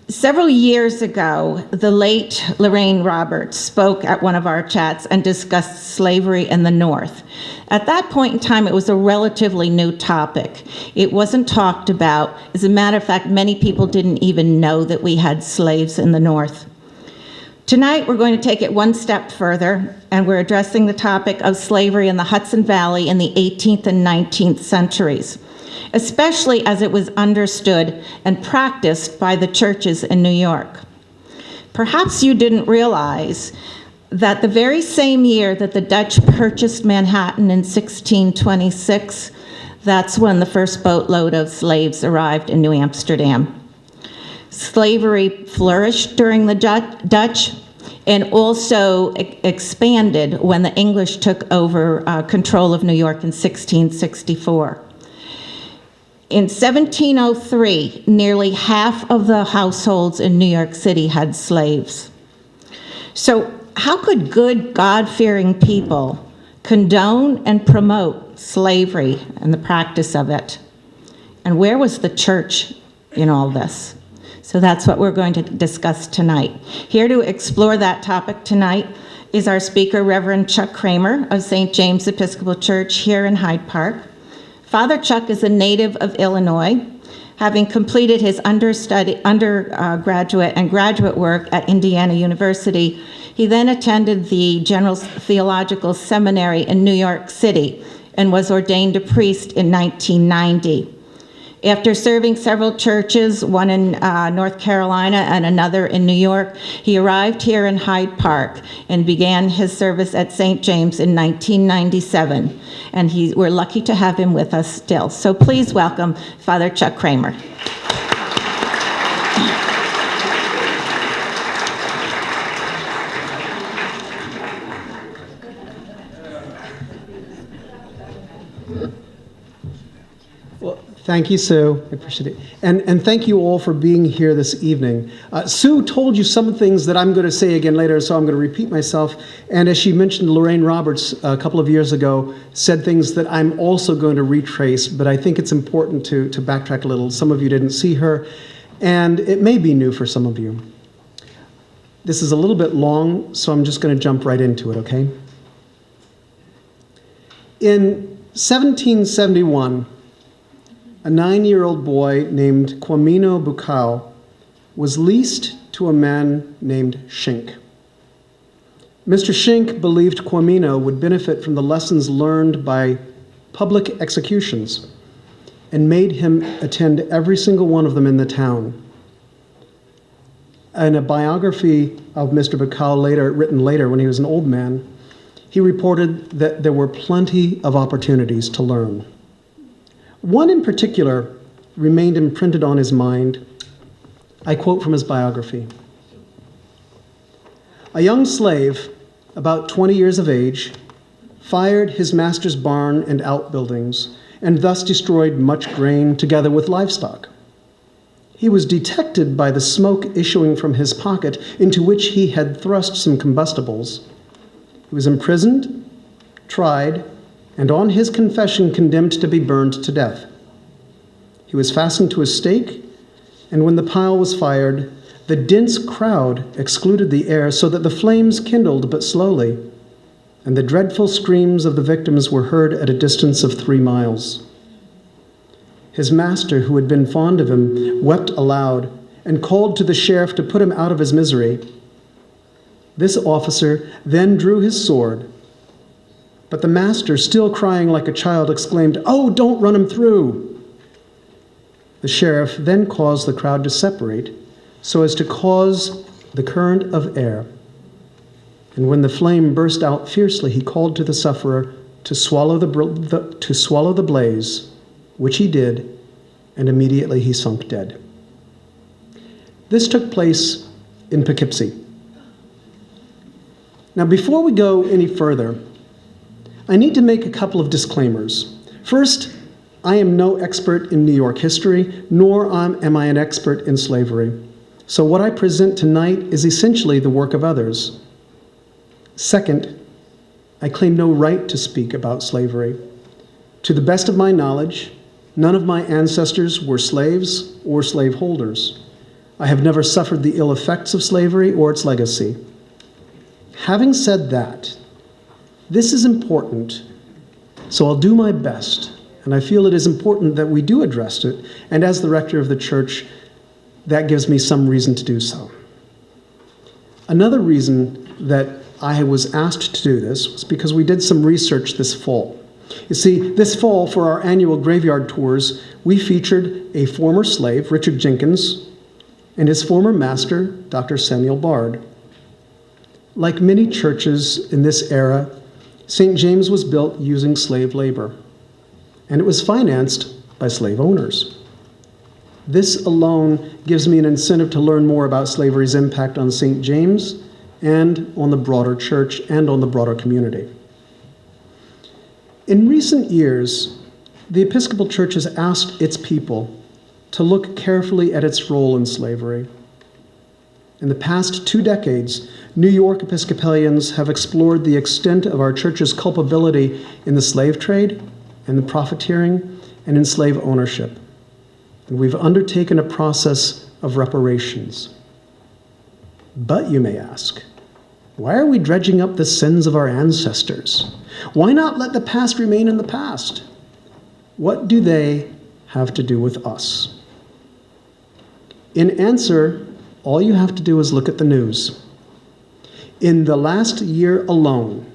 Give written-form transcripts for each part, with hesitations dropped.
Several years ago, the late Lorraine Roberts spoke at one of our chats and discussed slavery in the North. At that point in time, it was a relatively new topic. It wasn't talked about. As a matter of fact, many people didn't even know that we had slaves in the North. Tonight, we're going to take it one step further, and we're addressing the topic of slavery in the Hudson Valley in the 18th and 19th centuries, especially as it was understood and practiced by the churches in New York. Perhaps you didn't realize that the very same year that the Dutch purchased Manhattan in 1626, that's when the first boatload of slaves arrived in New Amsterdam. Slavery flourished during the Dutch and also expanded when the English took over control of New York in 1664. In 1703, nearly half of the households in New York City had slaves. So how could good, God-fearing people condone and promote slavery and the practice of it? And where was the church in all this? So that's what we're going to discuss tonight. Here to explore that topic tonight is our speaker, Reverend Chuck Kramer of St. James Episcopal Church here in Hyde Park. Father Chuck is a native of Illinois, having completed his undergraduate and graduate work at Indiana University. He then attended the General Theological Seminary in New York City and was ordained a priest in 1990. After serving several churches, one in North Carolina and another in New York, he arrived here in Hyde Park and began his service at St. James in 1997. And we're lucky to have him with us still. So please welcome Father Chuck Kramer. Thank you, Sue. I appreciate it. And thank you all for being here this evening. Sue told you some things that I'm going to say again later, so I'm going to repeat myself. And as she mentioned, Lorraine Roberts a couple of years ago said things that I'm also going to retrace, but I think it's important to backtrack a little. Some of you didn't see her, and it may be new for some of you. This is a little bit long, so I'm just going to jump right into it, okay? In 1771, a 9-year-old boy named Kwamino Bukau was leased to a man named Shink. Mr. Shink believed Kwamino would benefit from the lessons learned by public executions and made him attend every single one of them in the town. In a biography of Mr. Bukau written later when he was an old man, he reported that there were plenty of opportunities to learn. One in particular remained imprinted on his mind. I quote from his biography. A young slave, about 20 years of age, fired his master's barn and outbuildings, and thus destroyed much grain together with livestock. He was detected by the smoke issuing from his pocket, into which he had thrust some combustibles. He was imprisoned, tried, and on his confession condemned to be burned to death. He was fastened to a stake, and when the pile was fired, the dense crowd excluded the air so that the flames kindled but slowly, and the dreadful screams of the victims were heard at a distance of 3 miles. His master, who had been fond of him, wept aloud and called to the sheriff to put him out of his misery. This officer then drew his sword, but the master, still crying like a child, exclaimed, "Oh, don't run him through!" The sheriff then caused the crowd to separate so as to cause the current of air. And when the flame burst out fiercely, he called to the sufferer to swallow the blaze, which he did, and immediately he sunk dead. This took place in Poughkeepsie. Now, before we go any further, I need to make a couple of disclaimers. First, I am no expert in New York history, nor am I an expert in slavery. So what I present tonight is essentially the work of others. Second, I claim no right to speak about slavery. To the best of my knowledge, none of my ancestors were slaves or slaveholders. I have never suffered the ill effects of slavery or its legacy. Having said that, this is important, so I'll do my best, and I feel it is important that we do address it, and as the rector of the church, that gives me some reason to do so. Another reason that I was asked to do this was because we did some research this fall. You see, this fall for our annual graveyard tours, we featured a former slave, Richard Jenkins, and his former master, Dr. Samuel Bard. Like many churches in this era, St. James was built using slave labor, and it was financed by slave owners. This alone gives me an incentive to learn more about slavery's impact on St. James and on the broader church and on the broader community. In recent years, the Episcopal Church has asked its people to look carefully at its role in slavery. In the past 2 decades, New York Episcopalians have explored the extent of our church's culpability in the slave trade, in the profiteering, and in slave ownership. And we've undertaken a process of reparations. But you may ask, why are we dredging up the sins of our ancestors? Why not let the past remain in the past? What do they have to do with us? In answer, all you have to do is look at the news. In the last year alone,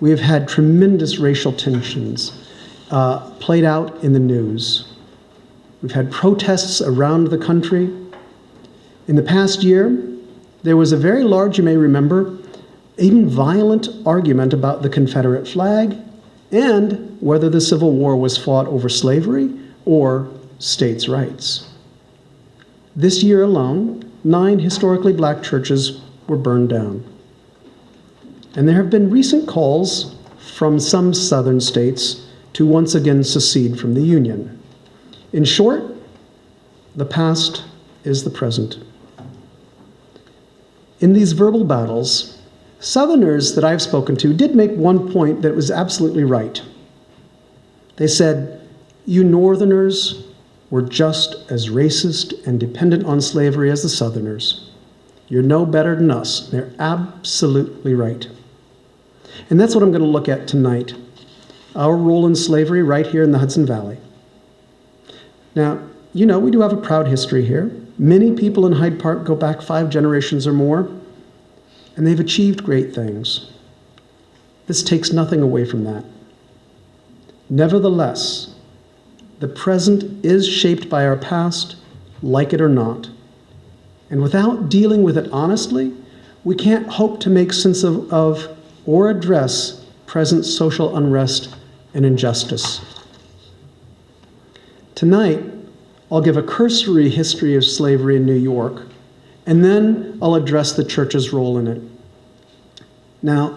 we have had tremendous racial tensions played out in the news. We've had protests around the country. In the past year, there was a very large, you may remember, even violent argument about the Confederate flag and whether the Civil War was fought over slavery or states' rights. This year alone, 9 historically black churches were burned down. And there have been recent calls from some southern states to once again secede from the Union. In short, the past is the present. In these verbal battles, Southerners that I've spoken to did make one point that was absolutely right. They said, "You Northerners were just as racist and dependent on slavery as the Southerners. You're no better than us." They're absolutely right. And that's what I'm going to look at tonight, our role in slavery right here in the Hudson Valley. Now, you know, we do have a proud history here. Many people in Hyde Park go back 5 generations or more, and they've achieved great things. This takes nothing away from that. Nevertheless, the present is shaped by our past, like it or not. And without dealing with it honestly, we can't hope to make sense of or address present social unrest and injustice. Tonight, I'll give a cursory history of slavery in New York, and then I'll address the church's role in it. Now,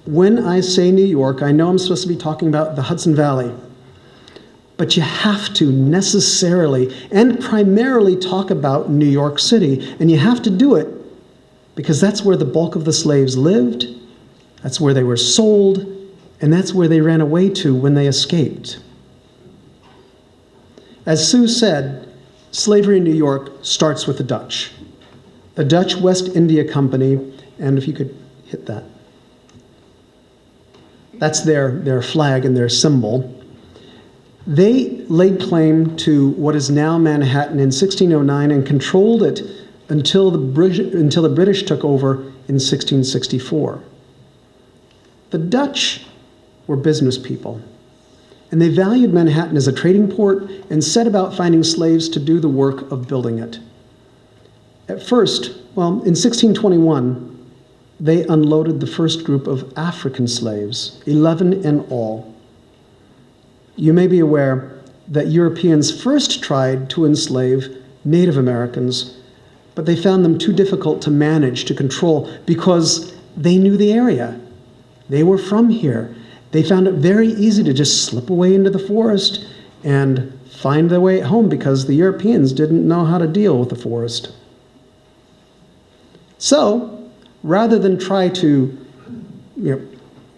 when I say New York, I know I'm supposed to be talking about the Hudson Valley, but you have to necessarily and primarily talk about New York City, and you have to do it because that's where the bulk of the slaves lived, that's where they were sold, and that's where they ran away to when they escaped. As Sue said, slavery in New York starts with the Dutch. The Dutch West India Company, and if you could hit that. That's their flag and their symbol. They laid claim to what is now Manhattan in 1609 and controlled it until the British took over in 1664. The Dutch were business people, and they valued Manhattan as a trading port and set about finding slaves to do the work of building it. At first, in 1621, they unloaded the first group of African slaves, 11 in all. You may be aware that Europeans first tried to enslave Native Americans, but they found them too difficult to manage, to control, because they knew the area. They were from here. They found it very easy to just slip away into the forest and find their way at home because the Europeans didn't know how to deal with the forest. So, rather than try to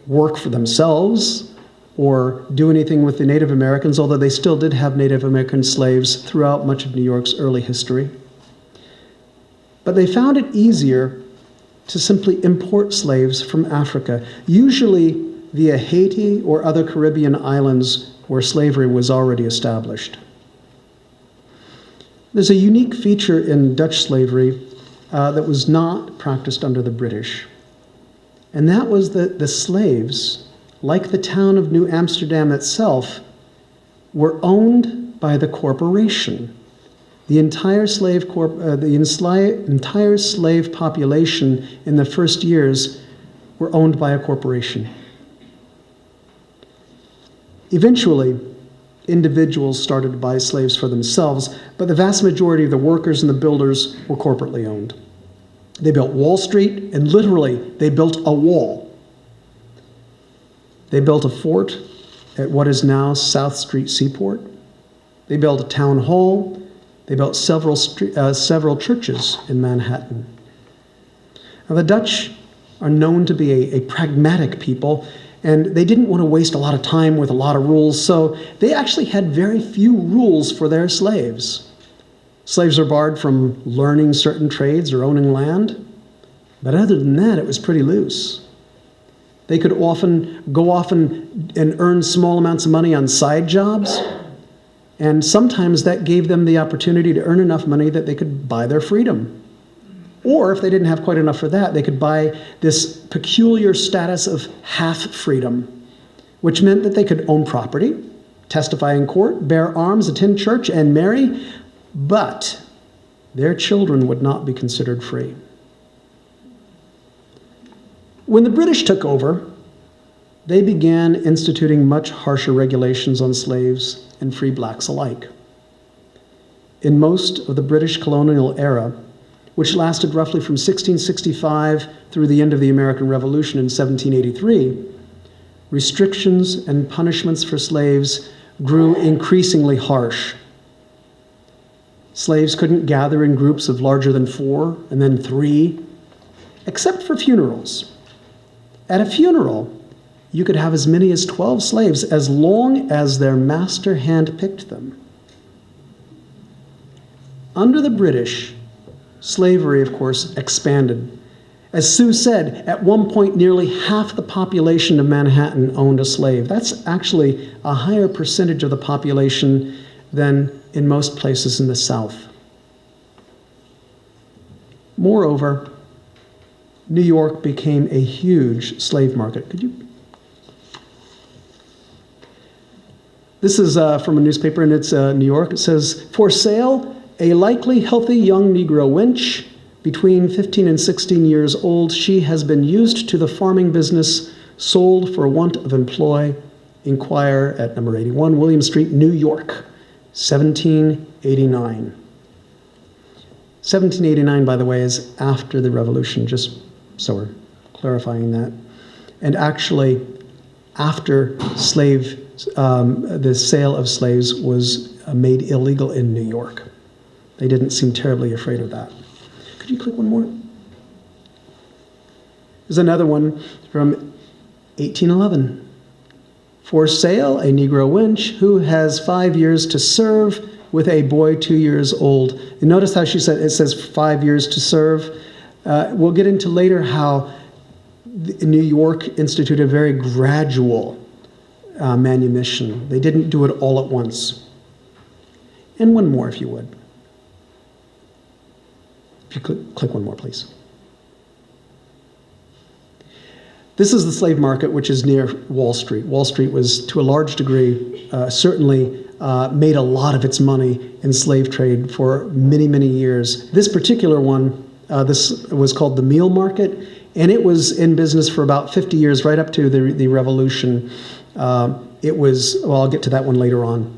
work for themselves or do anything with the Native Americans, although they still did have Native American slaves throughout much of New York's early history, But they found it easier to simply import slaves from Africa, usually via Haiti or other Caribbean islands where slavery was already established. There's a unique feature in Dutch slavery that was not practiced under the British, and that was that the slaves, like the town of New Amsterdam itself, were owned by the corporation. The entire slave population in the first years were owned by a corporation. Eventually, individuals started to buy slaves for themselves, but the vast majority of the workers and the builders were corporately owned. They built Wall Street, and literally, they built a wall. They built a fort at what is now South Street Seaport. They built a town hall. They built several churches in Manhattan. Now, the Dutch are known to be a pragmatic people, and they didn't want to waste a lot of time with a lot of rules, so they actually had very few rules for their slaves. Slaves are barred from learning certain trades or owning land, but other than that, it was pretty loose. They could often go off and earn small amounts of money on side jobs, and sometimes that gave them the opportunity to earn enough money that they could buy their freedom. Or if they didn't have quite enough for that, they could buy this peculiar status of half freedom, which meant that they could own property, testify in court, bear arms, attend church, and marry, but their children would not be considered free. When the British took over, they began instituting much harsher regulations on slaves and free blacks alike. In most of the British colonial era, which lasted roughly from 1665 through the end of the American Revolution in 1783, restrictions and punishments for slaves grew increasingly harsh. Slaves couldn't gather in groups of larger than 4 and then 3, except for funerals. At a funeral, you could have as many as 12 slaves as long as their master handpicked them. Under the British, slavery, of course, expanded. As Sue said, at one point, nearly half the population of Manhattan owned a slave. That's actually a higher percentage of the population than in most places in the South. Moreover, New York became a huge slave market. This is from a newspaper, and it's New York. It says, "For sale, a likely healthy young Negro wench, between 15 and 16 years old. She has been used to the farming business, sold for want of employ. Inquire at number 81 William Street, New York, 1789. 1789, by the way, is after the Revolution, just so we're clarifying that. And actually, after the sale of slaves was made illegal in New York. They didn't seem terribly afraid of that. Could you click one more? There's another one from 1811. For sale, a Negro wench who has 5 years to serve with a boy 2 years old. And notice how it says 5 years to serve. We'll get into later how New York instituted a very gradual manumission. They didn't do it all at once. And one more, if you would. If you click one more, please. This is the slave market, which is near Wall Street. Wall Street was, to a large degree, certainly made a lot of its money in slave trade for many, many years. This particular one, this was called the meal market, and it was in business for about 50 years, right up to the Revolution. It was, well, I'll get to that one later on.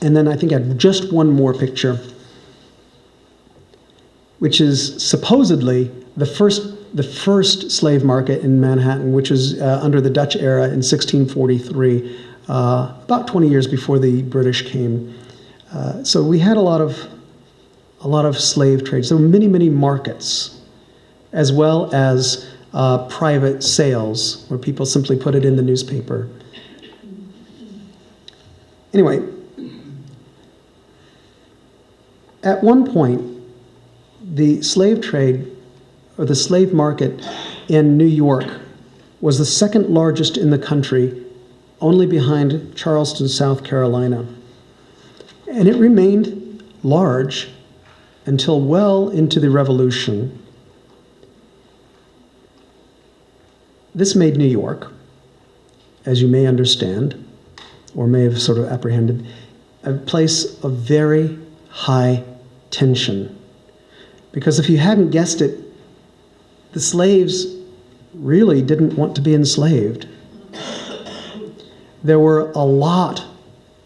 And then I think I have just one more picture, which is supposedly the first slave market in Manhattan, which was under the Dutch era in 1643, about 20 years before the British came. So we had a lot of slave trade. So many, many markets, as well as private sales, where people simply put it in the newspaper. Anyway, at one point, the slave trade, or the slave market in New York, was the second largest in the country, only behind Charleston, South Carolina. And it remained large until well into the Revolution. This made New York, as you may understand, or may have sort of apprehended, a place of very high tension. Because if you hadn't guessed it, the slaves really didn't want to be enslaved. There were a lot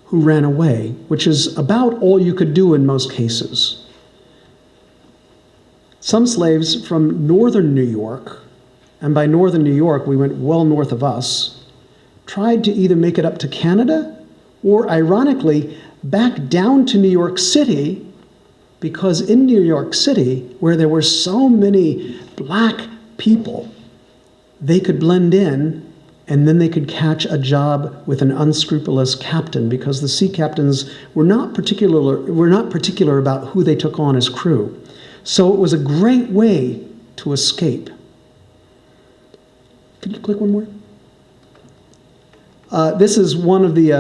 who ran away, which is about all you could do in most cases. Some slaves from northern New York, and by northern New York we went well north of us, tried to either make it up to Canada or, ironically, back down to New York City, because in New York City, where there were so many black people, they could blend in, and then they could catch a job with an unscrupulous captain, because the sea captains were not particular about who they took on as crew. So it was a great way to escape. Could you click one more? This is one of the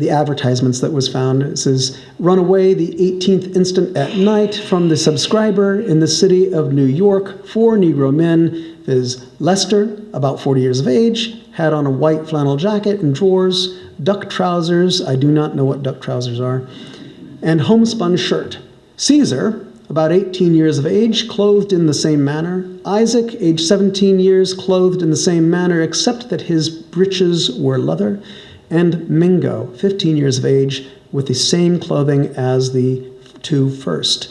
advertisements that was found. It says, "Run away the 18th instant at night from the subscriber in the city of New York, 4 Negro men." Is Lester, about 40 years of age, had on a white flannel jacket and drawers, duck trousers, I do not know what duck trousers are, and homespun shirt. Caesar, about 18 years of age, clothed in the same manner. Isaac, age 17 years, clothed in the same manner, except that his breeches were leather. And Mingo, 15 years of age, with the same clothing as the two first,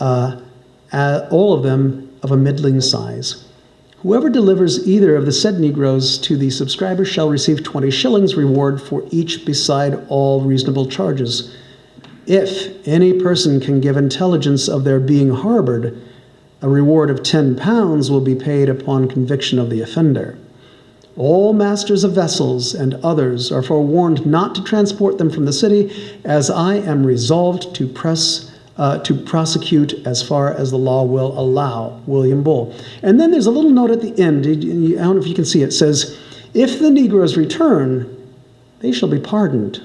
all of them of a middling size. Whoever delivers either of the said Negroes to the subscriber shall receive 20 shillings reward for each beside all reasonable charges. If any person can give intelligence of their being harbored, a reward of 10 pounds will be paid upon conviction of the offender. All masters of vessels and others are forewarned not to transport them from the city, as I am resolved to prosecute as far as the law will allow. William Bull. And then there's a little note at the end. I don't know if you can see it. It says, if the Negroes return, they shall be pardoned.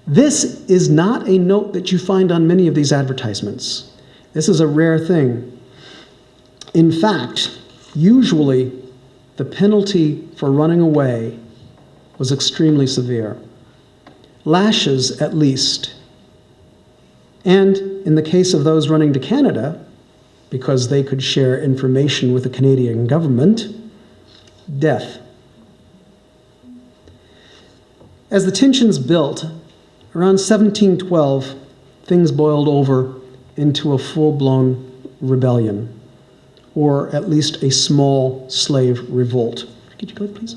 This is not a note that you find on many of these advertisements. This is a rare thing. In fact, usually the penalty for running away was extremely severe. Lashes, at least. And in the case of those running to Canada, because they could share information with the Canadian government, death. As the tensions built, around 1712, things boiled over into a full-blown rebellion, or at least a small slave revolt. Could you click, please?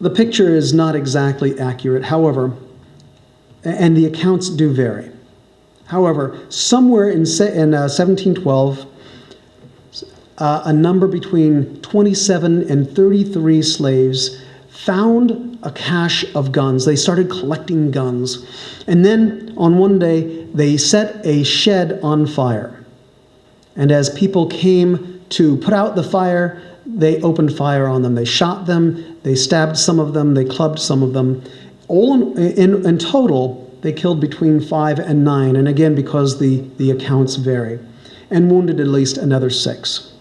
The picture is not exactly accurate, however, and the accounts do vary. However, somewhere in 1712, a number between 27 and 33 slaves found a cache of guns. They started collecting guns. And then on one day, they set a shed on fire. And as people came to put out the fire, they opened fire on them. They shot them, they stabbed some of them, they clubbed some of them. All in total, they killed between 5 and 9, and again, because the accounts vary, and wounded at least another 6.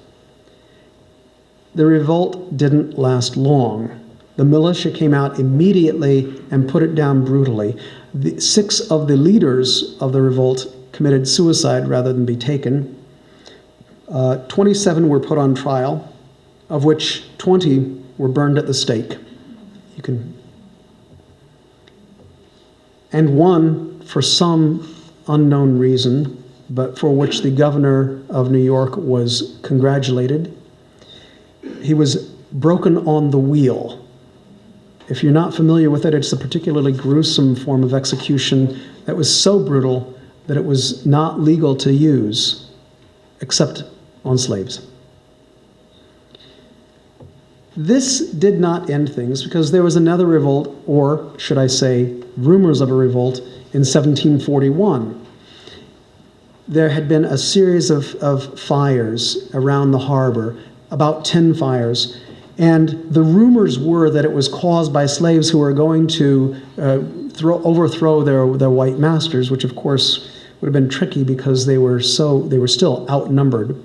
The revolt didn't last long. The militia came out immediately and put it down brutally. 6 of the leaders of the revolt committed suicide rather than be taken. 27 were put on trial, of which 20 were burned at the stake. And one, for some unknown reason, but for which the governor of New York was congratulated, he was broken on the wheel. If you're not familiar with it, it's a particularly gruesome form of execution that was so brutal that it was not legal to use, except on slaves. This did not end things, because there was another revolt, or should I say, rumors of a revolt, in 1741. There had been a series of fires around the harbor, about 10 fires, and the rumors were that it was caused by slaves who were going to overthrow their white masters, which of course would have been tricky because they were still outnumbered.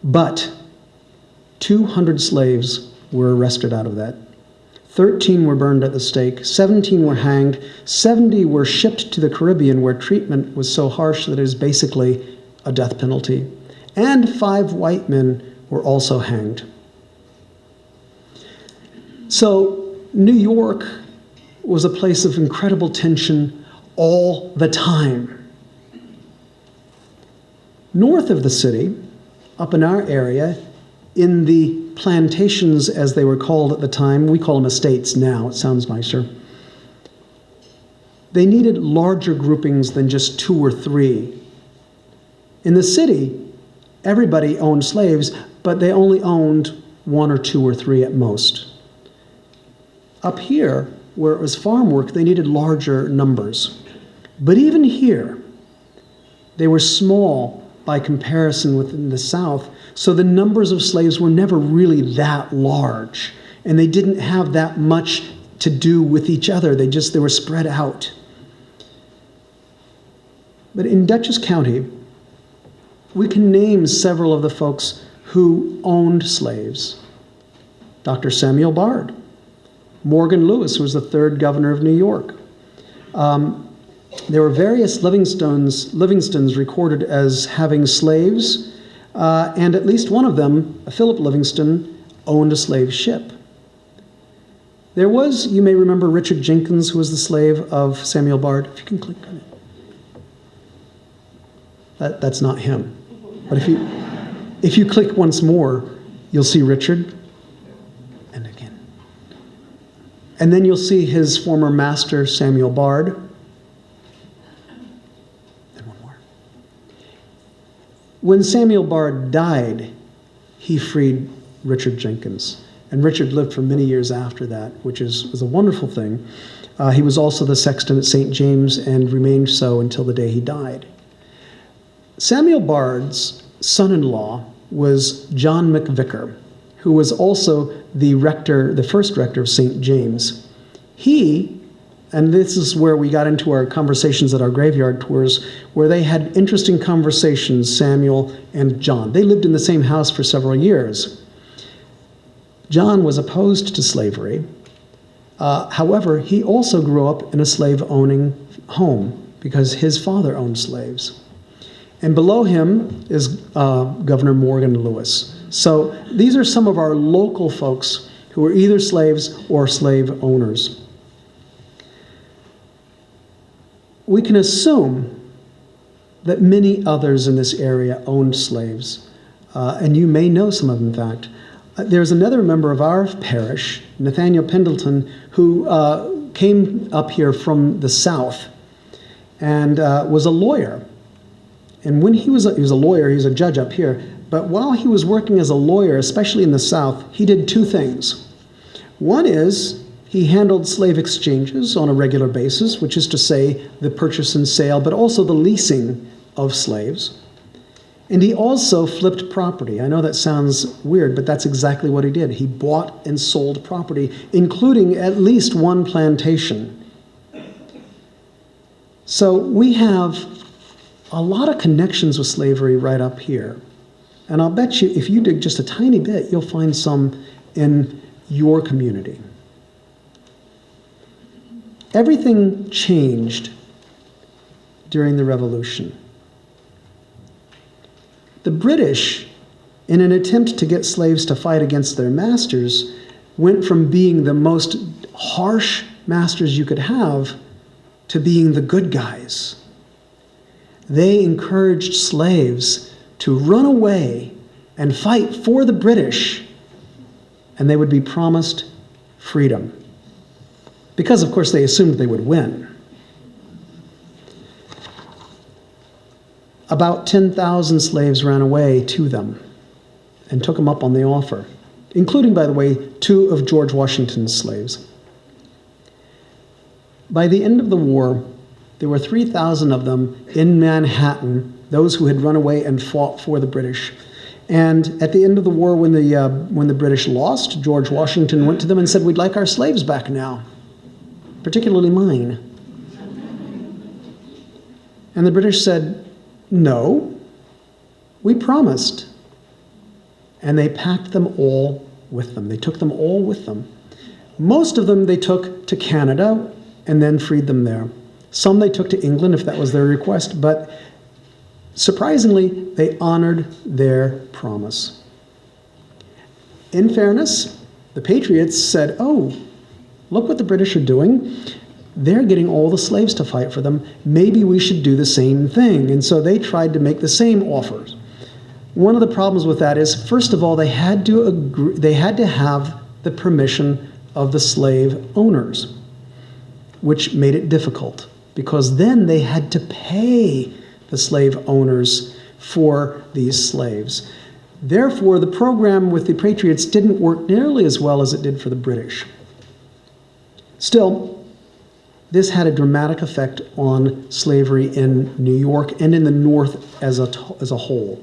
But 200 slaves were arrested out of that. 13 were burned at the stake, 17 were hanged, 70 were shipped to the Caribbean where treatment was so harsh that it is basically a death penalty. And 5 white men were also hanged. So New York was a place of incredible tension all the time. North of the city, up in our area, in the plantations, as they were called at the time, we call them estates now, it sounds nicer, they needed larger groupings than just 2 or 3. In the city, everybody owned slaves, but they only owned 1 or 2 or 3 at most. Up here, where it was farm work, they needed larger numbers. But even here, they were small by comparison within the South, so the numbers of slaves were never really that large, and they didn't have that much to do with each other. They were spread out. But in Dutchess County, we can name several of the folks who owned slaves. Dr. Samuel Bard, Morgan Lewis, who was the 3rd governor of New York. There were various Livingstons recorded as having slaves, and at least one of them, Philip Livingston, owned a slave ship. There was, you may remember, Richard Jenkins, who was the slave of Samuel Bard. If you can click on it. That's not him. But if you click once more, you'll see Richard. And again. And then you'll see his former master, Samuel Bard. When Samuel Bard died, he freed Richard Jenkins. And Richard lived for many years after that, which was a wonderful thing. He was also the sexton at St. James and remained so until the day he died. Samuel Bard's son-in-law was John McVicker, who was also the first rector of St. James. He, and this is where we got into our conversations at our graveyard tours, where they had interesting conversations, Samuel and John. They lived in the same house for several years. John was opposed to slavery. However, he also grew up in a slave-owning home because his father owned slaves. And below him is Governor Morgan Lewis. So these are some of our local folks who were either slaves or slave owners. We can assume that many others in this area owned slaves, and you may know some of them, in fact. There's another member of our parish, Nathaniel Pendleton, who came up here from the South and was a lawyer. And when he was a lawyer, he was a judge up here, but while he was working as a lawyer, especially in the South, he did 2 things. One is he handled slave exchanges on a regular basis, which is to say the purchase and sale, but also the leasing of slaves. And he also flipped property. I know that sounds weird, but that's exactly what he did. He bought and sold property, including at least 1 plantation. So we have a lot of connections with slavery right up here. And I'll bet you, if you dig just a tiny bit, you'll find some in your community. Everything changed during the Revolution. The British, in an attempt to get slaves to fight against their masters, went from being the most harsh masters you could have to being the good guys. They encouraged slaves to run away and fight for the British, and they would be promised freedom. Because, of course, they assumed they would win. About 10,000 slaves ran away to them and took them up on the offer, including, by the way, 2 of George Washington's slaves. By the end of the war, there were 3,000 of them in Manhattan, those who had run away and fought for the British. And at the end of the war, when the British lost, George Washington went to them and said, "We'd like our slaves back now, particularly mine." And the British said, "No, we promised." And they packed them all with them. They took them all with them. Most of them they took to Canada and then freed them there. Some they took to England if that was their request, but surprisingly, they honored their promise. In fairness, the Patriots said, "Oh, look what the British are doing. They're getting all the slaves to fight for them. Maybe we should do the same thing." And so they tried to make the same offers. One of the problems with that is, first of all, they had to have the permission of the slave owners, which made it difficult, because then they had to pay the slave owners for these slaves. Therefore, the program with the Patriots didn't work nearly as well as it did for the British. Still, this had a dramatic effect on slavery in New York and in the North as a whole.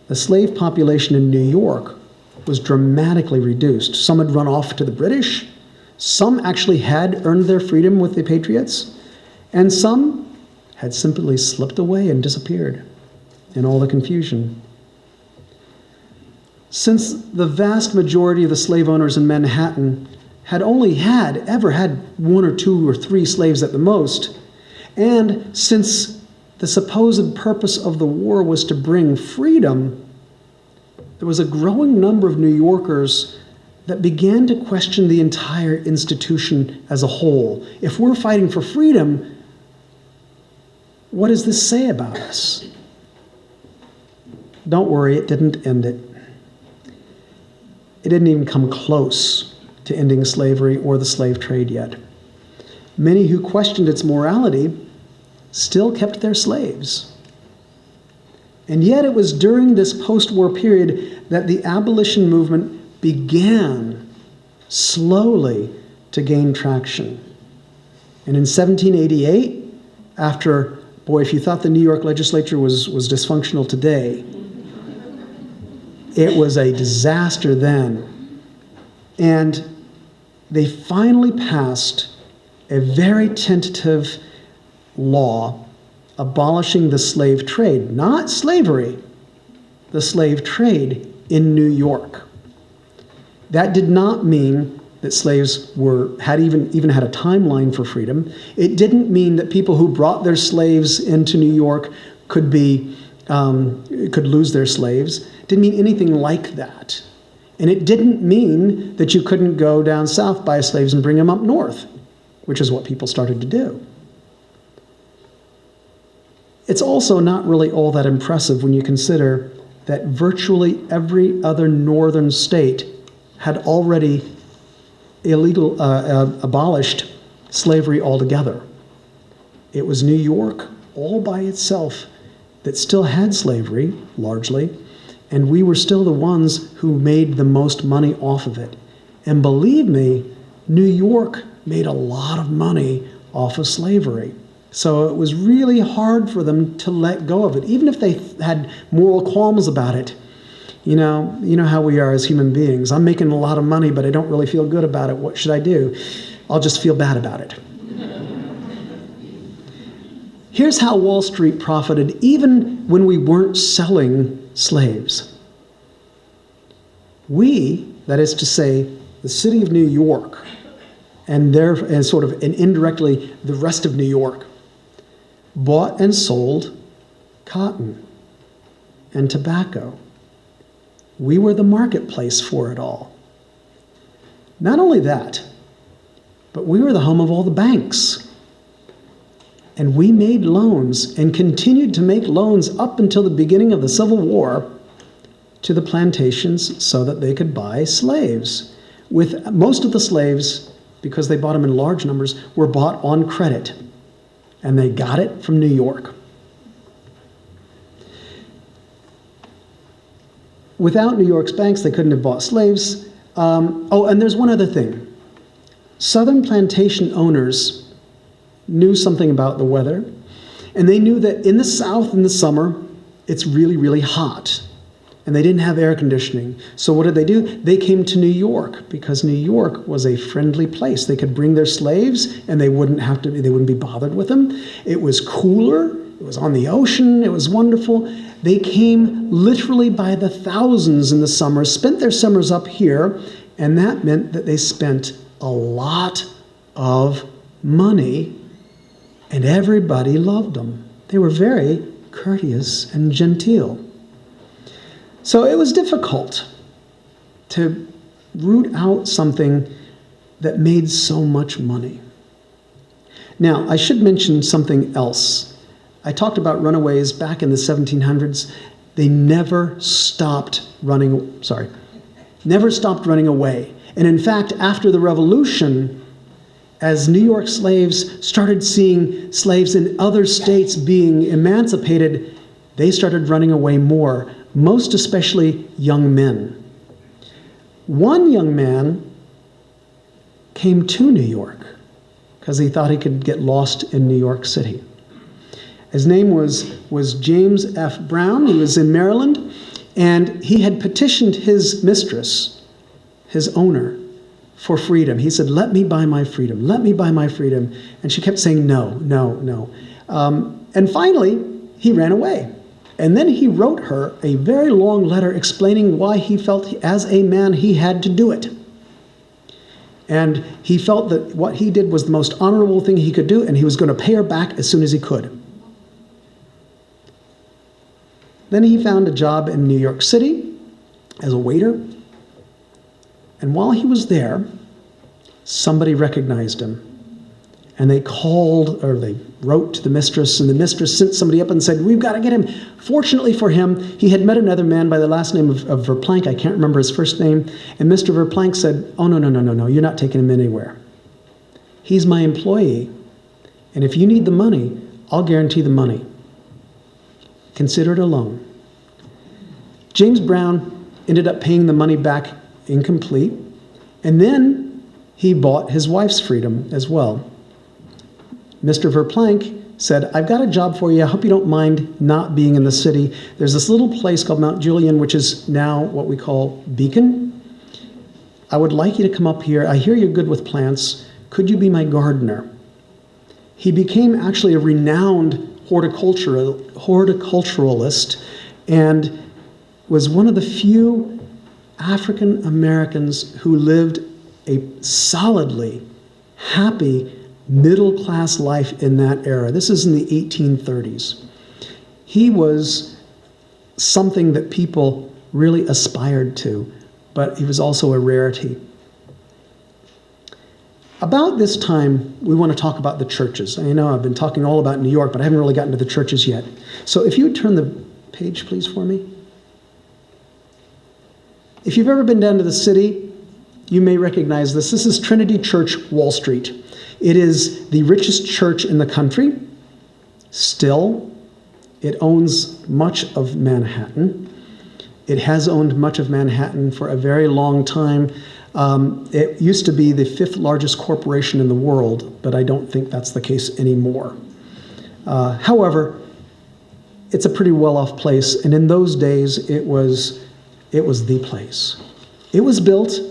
The slave population in New York was dramatically reduced. Some had run off to the British, some actually had earned their freedom with the Patriots, and some had simply slipped away and disappeared in all the confusion. Since the vast majority of the slave owners in Manhattan had only ever had 1 or 2 or 3 slaves at the most, and since the supposed purpose of the war was to bring freedom, there was a growing number of New Yorkers that began to question the entire institution as a whole. If we're fighting for freedom, what does this say about us? Don't worry, it didn't end it. It didn't even come close to ending slavery or the slave trade yet. Many who questioned its morality still kept their slaves. And yet it was during this post-war period that the abolition movement began slowly to gain traction. And in 1788, after, boy, if you thought the New York legislature was dysfunctional today, it was a disaster then. And they finally passed a very tentative law abolishing the slave trade, not slavery, the slave trade in New York. That did not mean that slaves had even had a timeline for freedom. It didn't mean that people who brought their slaves into New York could lose their slaves. It didn't mean anything like that. And it didn't mean that you couldn't go down south, buy slaves, and bring them up north, which is what people started to do. It's also not really all that impressive when you consider that virtually every other northern state had already abolished slavery altogether. It was New York all by itself that still had slavery, largely, and we were still the ones who made the most money off of it. And believe me, New York made a lot of money off of slavery. So it was really hard for them to let go of it, even if they had moral qualms about it. You know how we are as human beings. I'm making a lot of money, but I don't really feel good about it. What should I do? I'll just feel bad about it. Here's how Wall Street profited even when we weren't selling slaves. We, that is to say, the city of New York, and indirectly the rest of New York, bought and sold cotton and tobacco. We were the marketplace for it all. Not only that, but we were the home of all the banks. And we made loans and continued to make loans up until the beginning of the Civil War to the plantations so that they could buy slaves. With most of the slaves, because they bought them in large numbers, were bought on credit. And they got it from New York. Without New York's banks, they couldn't have bought slaves. And there's one other thing. Southern plantation owners knew something about the weather, and they knew that in the South in the summer, it's really, really hot. And they didn't have air conditioning. So what did they do? They came to New York because New York was a friendly place. They could bring their slaves and they wouldn't be bothered with them. It was cooler. It was on the ocean. It was wonderful. They came literally by the thousands in the summer, spent their summers up here, and that meant that they spent a lot of money, and everybody loved them. They were very courteous and genteel. So it was difficult to root out something that made so much money. Now, I should mention something else. I talked about runaways back in the 1700s. They never stopped running away. And in fact, after the Revolution, as New York slaves started seeing slaves in other states being emancipated, they started running away more, most especially young men. One young man came to New York because he thought he could get lost in New York City. His name was James F. Brown. He was in Maryland, and he had petitioned his mistress, his owner, for freedom. He said, "Let me buy my freedom. Let me buy my freedom." And she kept saying, "No, no, no." And finally, he ran away. And then he wrote her a very long letter explaining why he felt as a man he had to do it. And he felt that what he did was the most honorable thing he could do, and he was going to pay her back as soon as he could. Then he found a job in New York City as a waiter. And while he was there, somebody recognized him. And they wrote to the mistress, and the mistress sent somebody up and said, "We've got to get him." Fortunately for him, he had met another man by the last name of Verplanck. I can't remember his first name. And Mr. Verplanck said, "Oh, no, you're not taking him anywhere. He's my employee. And if you need the money, I'll guarantee the money. Consider it a loan." James Brown ended up paying the money back incomplete. And then he bought his wife's freedom as well. Mr. Verplanck said, "I've got a job for you. I hope you don't mind not being in the city. There's this little place called Mount Julian, which is now what we call Beacon. I would like you to come up here. I hear you're good with plants. Could you be my gardener?" He became actually a renowned horticulturalist and was one of the few African Americans who lived a solidly happy middle-class life in that era. This is in the 1830s. He was something that people really aspired to, but he was also a rarity. About this time, we want to talk about the churches. I know I've been talking all about New York, but I haven't really gotten to the churches yet. So if you would turn the page, please, for me. If you've ever been down to the city, you may recognize this. This is Trinity Church, Wall Street. It is the richest church in the country. Still, it owns much of Manhattan. It has owned much of Manhattan for a very long time. It used to be the 5th largest corporation in the world, but I don't think that's the case anymore. However, it's a pretty well-off place, and in those days, it was the place. It was built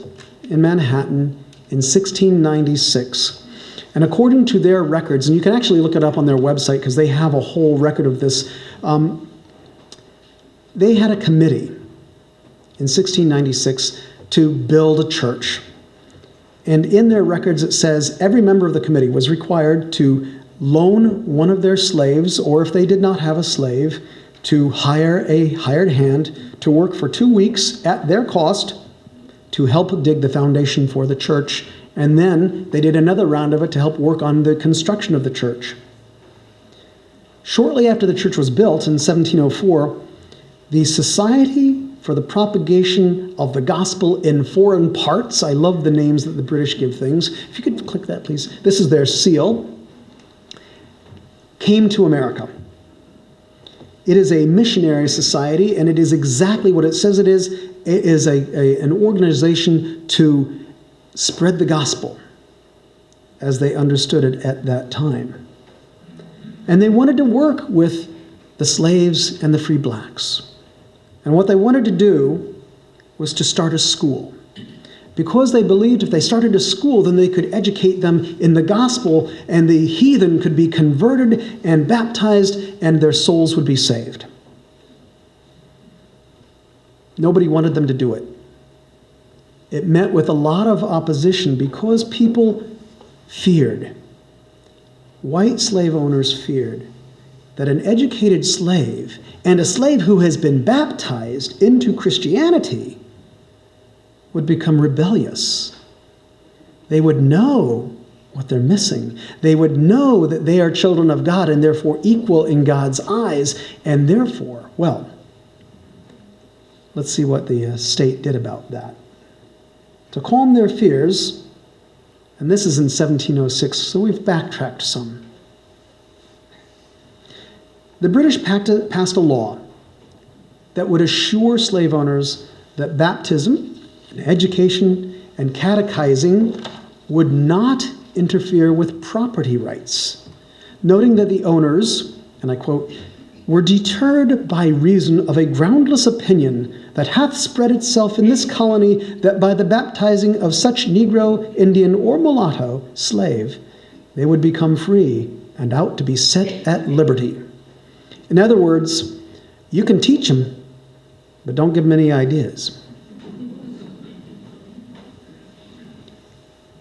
in Manhattan in 1696. And according to their records, and you can actually look it up on their website because they have a whole record of this, they had a committee in 1696 to build a church. And in their records it says every member of the committee was required to loan one of their slaves, or if they did not have a slave, to hire a hired hand to work for 2 weeks at their cost to help dig the foundation for the church. And then they did another round of it to help work on the construction of the church. Shortly after the church was built in 1704, the Society for the Propagation of the Gospel in Foreign Parts, I love the names that the British give things. If you could click that, please. This is their seal, came to America. It is a missionary society, and it is exactly what it says it is. It is an organization to spread the gospel. as they understood it at that time. And they wanted to work with the slaves and the free blacks. And what they wanted to do was to start a school, because they believed if they started a school, then they could educate them in the gospel, and the heathen could be converted and baptized, and their souls would be saved. Nobody wanted them to do it. It met with a lot of opposition because people feared. White slave owners feared that an educated slave and a slave who has been baptized into Christianity would become rebellious. They would know what they're missing. They would know that they are children of God and therefore equal in God's eyes, and therefore, well, let's see what the state did about that. To calm their fears, and this is in 1706, so we've backtracked some. The British passed a law that would assure slave owners that baptism, and education, and catechizing would not interfere with property rights, noting that the owners, and I quote, were deterred by reason of a groundless opinion that hath spread itself in this colony, that by the baptizing of such Negro, Indian, or mulatto slave, they would become free and out to be set at liberty. In other words, you can teach them, but don't give them any ideas.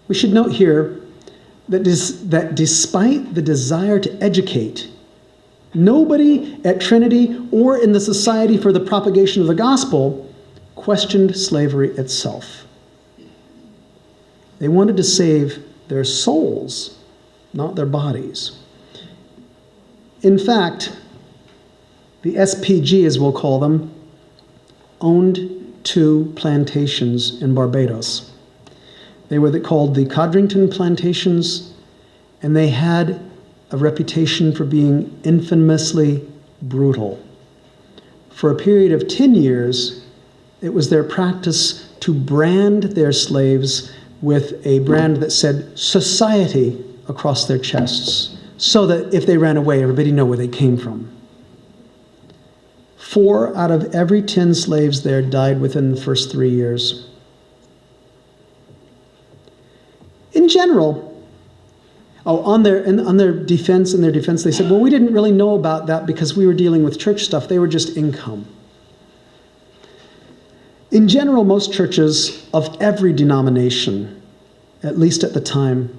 We should note here that despite the desire to educate, nobody at Trinity or in the Society for the Propagation of the Gospel questioned slavery itself. They wanted to save their souls, not their bodies. In fact, the SPG, as we'll call them, owned 2 plantations in Barbados. They were called the Codrington Plantations, and they had a reputation for being infamously brutal. For a period of 10 years, it was their practice to brand their slaves with a brand that said "Society" across their chests, so that if they ran away, everybody knew where they came from. 4 out of every 10 slaves there died within the first 3 years. In general, on their defense, they said, well, we didn't really know about that because we were dealing with church stuff. They were just income. In general, most churches of every denomination, at least at the time,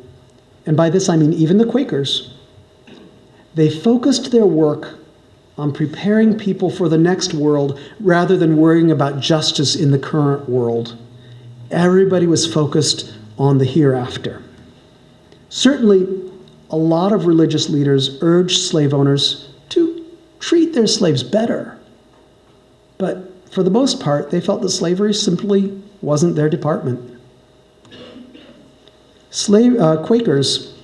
and by this I mean even the Quakers, they focused their work on preparing people for the next world rather than worrying about justice in the current world. Everybody was focused on the hereafter. Certainly, a lot of religious leaders urged slave owners to treat their slaves better. But for the most part, they felt that slavery simply wasn't their department. Quakers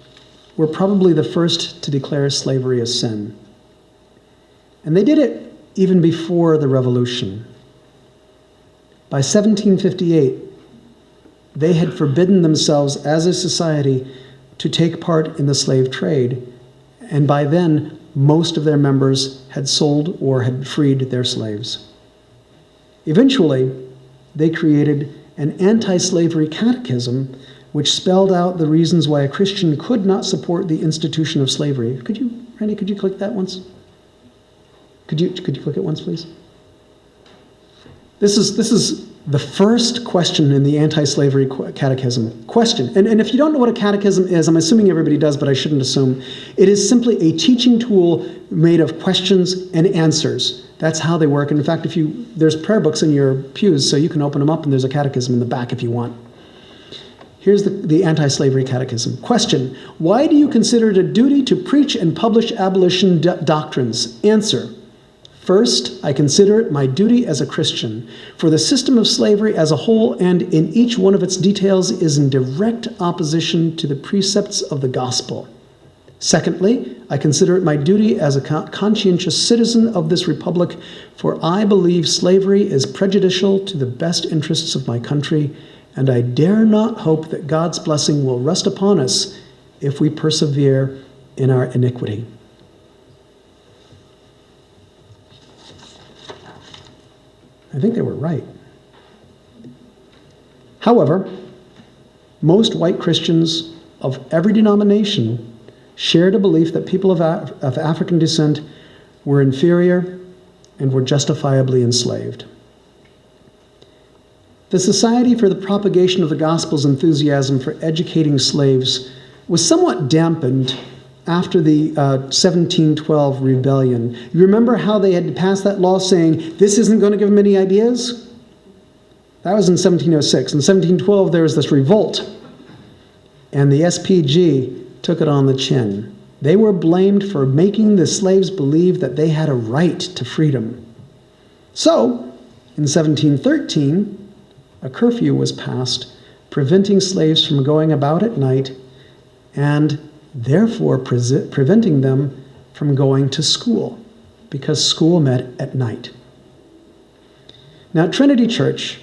were probably the first to declare slavery a sin. And they did it even before the Revolution. By 1758, they had forbidden themselves as a society to take part in the slave trade, and by then, most of their members had sold or had freed their slaves. Eventually, they created an anti-slavery catechism which spelled out the reasons why a Christian could not support the institution of slavery. Randy, could you click that once? Could you click it once, please? This is the first question in the anti-slavery catechism. Question, and if you don't know what a catechism is, I'm assuming everybody does, but I shouldn't assume. It is simply a teaching tool made of questions and answers. That's how they work. And in fact, there's prayer books in your pews, so you can open them up, and there's a catechism in the back if you want. Here's the anti-slavery catechism. Question, why do you consider it a duty to preach and publish abolition doctrines? Answer, first, I consider it my duty as a Christian, for the system of slavery as a whole and in each one of its details is in direct opposition to the precepts of the gospel. Secondly, I consider it my duty as a conscientious citizen of this republic, for I believe slavery is prejudicial to the best interests of my country, and I dare not hope that God's blessing will rest upon us if we persevere in our iniquity. I think they were right. However, most white Christians of every denomination shared a belief that people of African descent were inferior and were justifiably enslaved. The Society for the Propagation of the Gospel's enthusiasm for educating slaves was somewhat dampened after the 1712 rebellion. You remember how they had passed that law saying, this isn't going to give them any ideas? That was in 1706. In 1712, there was this revolt, and the SPG took it on the chin. They were blamed for making the slaves believe that they had a right to freedom. So, in 1713, a curfew was passed, preventing slaves from going about at night, and therefore preventing them from going to school, because school met at night. Now, Trinity Church,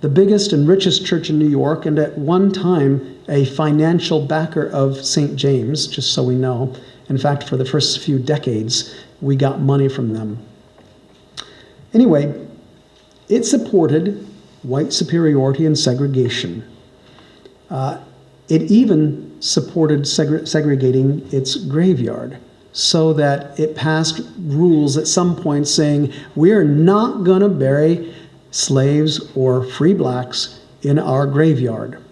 the biggest and richest church in New York, and at one time a financial backer of St. James, just so we know. In fact, for the first few decades, we got money from them. Anyway, it supported white superiority and segregation. It even supported segregating its graveyard, so that it passed rules at some point saying, we are not going to bury slaves or free blacks in our graveyard.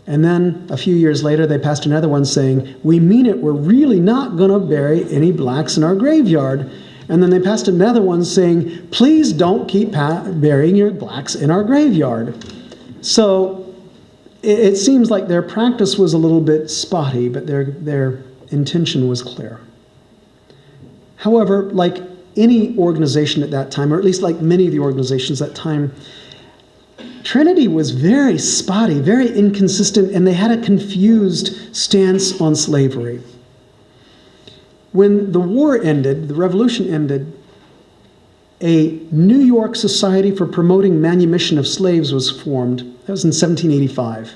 And then a few years later, they passed another one saying, we mean it, we're really not going to bury any blacks in our graveyard. And then they passed another one saying, please don't keep burying your blacks in our graveyard. So it seems like their practice was a little bit spotty, but their intention was clear. However, like any organization at that time, or at least like many of the organizations at that time, Trinity was very spotty, very inconsistent, and they had a confused stance on slavery. When the war ended, the revolution ended, a New York Society for Promoting Manumission of Slaves was formed. That was in 1785.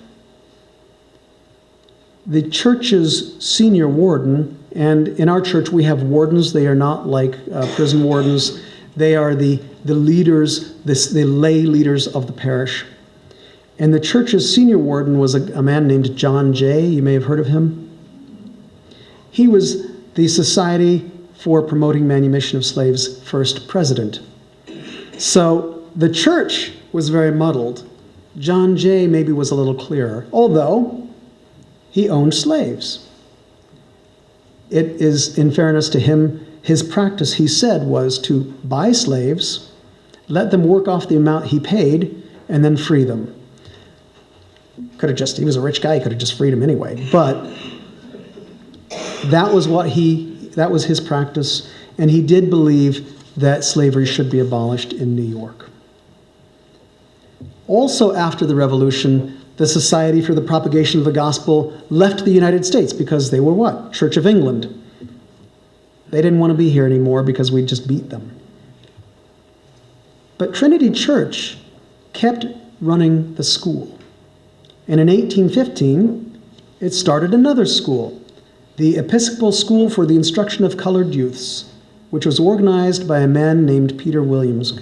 The church's senior warden, and in our church we have wardens, they are not like prison wardens, they are the leaders, the lay leaders of the parish. And the church's senior warden was a man named John Jay. You may have heard of him. He was the Society for Promoting Manumission of Slaves' first president. So the church was very muddled. John Jay maybe was a little clearer, although he owned slaves. It is, in fairness to him, his practice, he said, was to buy slaves, let them work off the amount he paid, and then free them. He was a rich guy, he could have just freed them anyway. But that was his practice, and he did believe that slavery should be abolished in New York. Also after the Revolution, the Society for the Propagation of the Gospel left the United States because they were what? Church of England. They didn't want to be here anymore because we just beat them. But Trinity Church kept running the school. And in 1815, it started another school, the Episcopal School for the Instruction of Colored Youths, which was organized by a man named Peter Williams.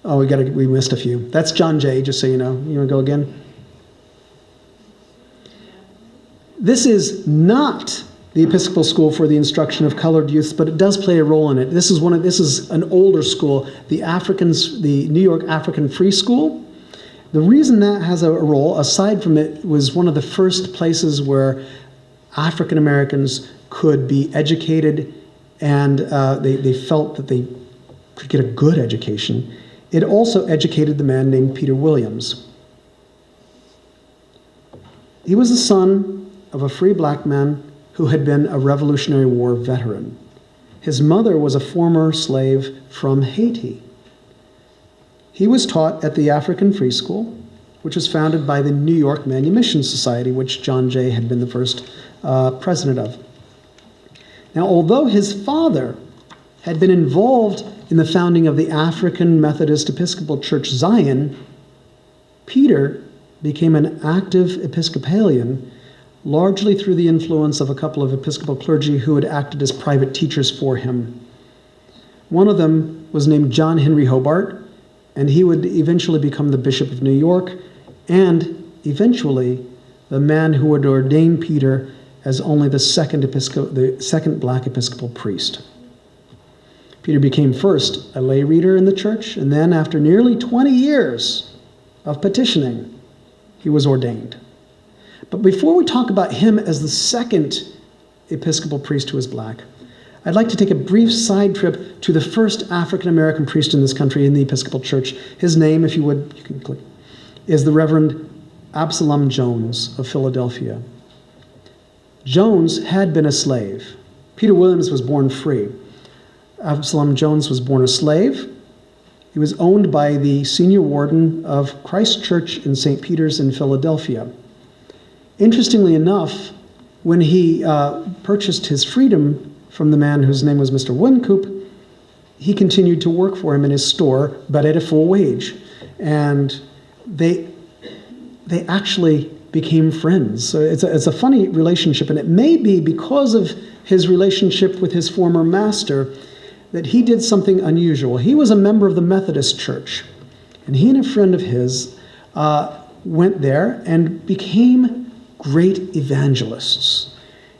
Oh, we missed a few. That's John Jay, just so you know. You want to go again? This is not the Episcopal School for the Instruction of Colored Youths, but it does play a role in it. This is an older school, the New York African Free School. The reason that has a role, aside from it was one of the first places where African Americans could be educated, and they felt that they could get a good education. It also educated the man named Peter Williams. He was the son of a free black man who had been a Revolutionary War veteran. His mother was a former slave from Haiti. He was taught at the African Free School, which was founded by the New York Manumission Society, which John Jay had been the first president of. Now, although his father had been involved in the founding of the African Methodist Episcopal Church Zion, Peter became an active Episcopalian, largely through the influence of a couple of Episcopal clergy who had acted as private teachers for him. One of them was named John Henry Hobart, and he would eventually become the Bishop of New York, and eventually the man who would ordain Peter as only the second black Episcopal priest. Peter became first a lay reader in the church, and then after nearly 20 years of petitioning, he was ordained. But before we talk about him as the second Episcopal priest who was black, I'd like to take a brief side trip to the first African-American priest in this country in the Episcopal Church. His name, if you would, you can click, is the Reverend Absalom Jones of Philadelphia. Jones had been a slave. Peter Williams was born free. Absalom Jones was born a slave. He was owned by the senior warden of Christ Church in St. Peter's in Philadelphia. Interestingly enough, when he purchased his freedom from the man whose name was Mr. Wincoop, he continued to work for him in his store, but at a full wage. And they actually became friends. So it's a funny relationship, and it may be because of his relationship with his former master that he did something unusual. He was a member of the Methodist Church, and he and a friend of his went there and became great evangelists.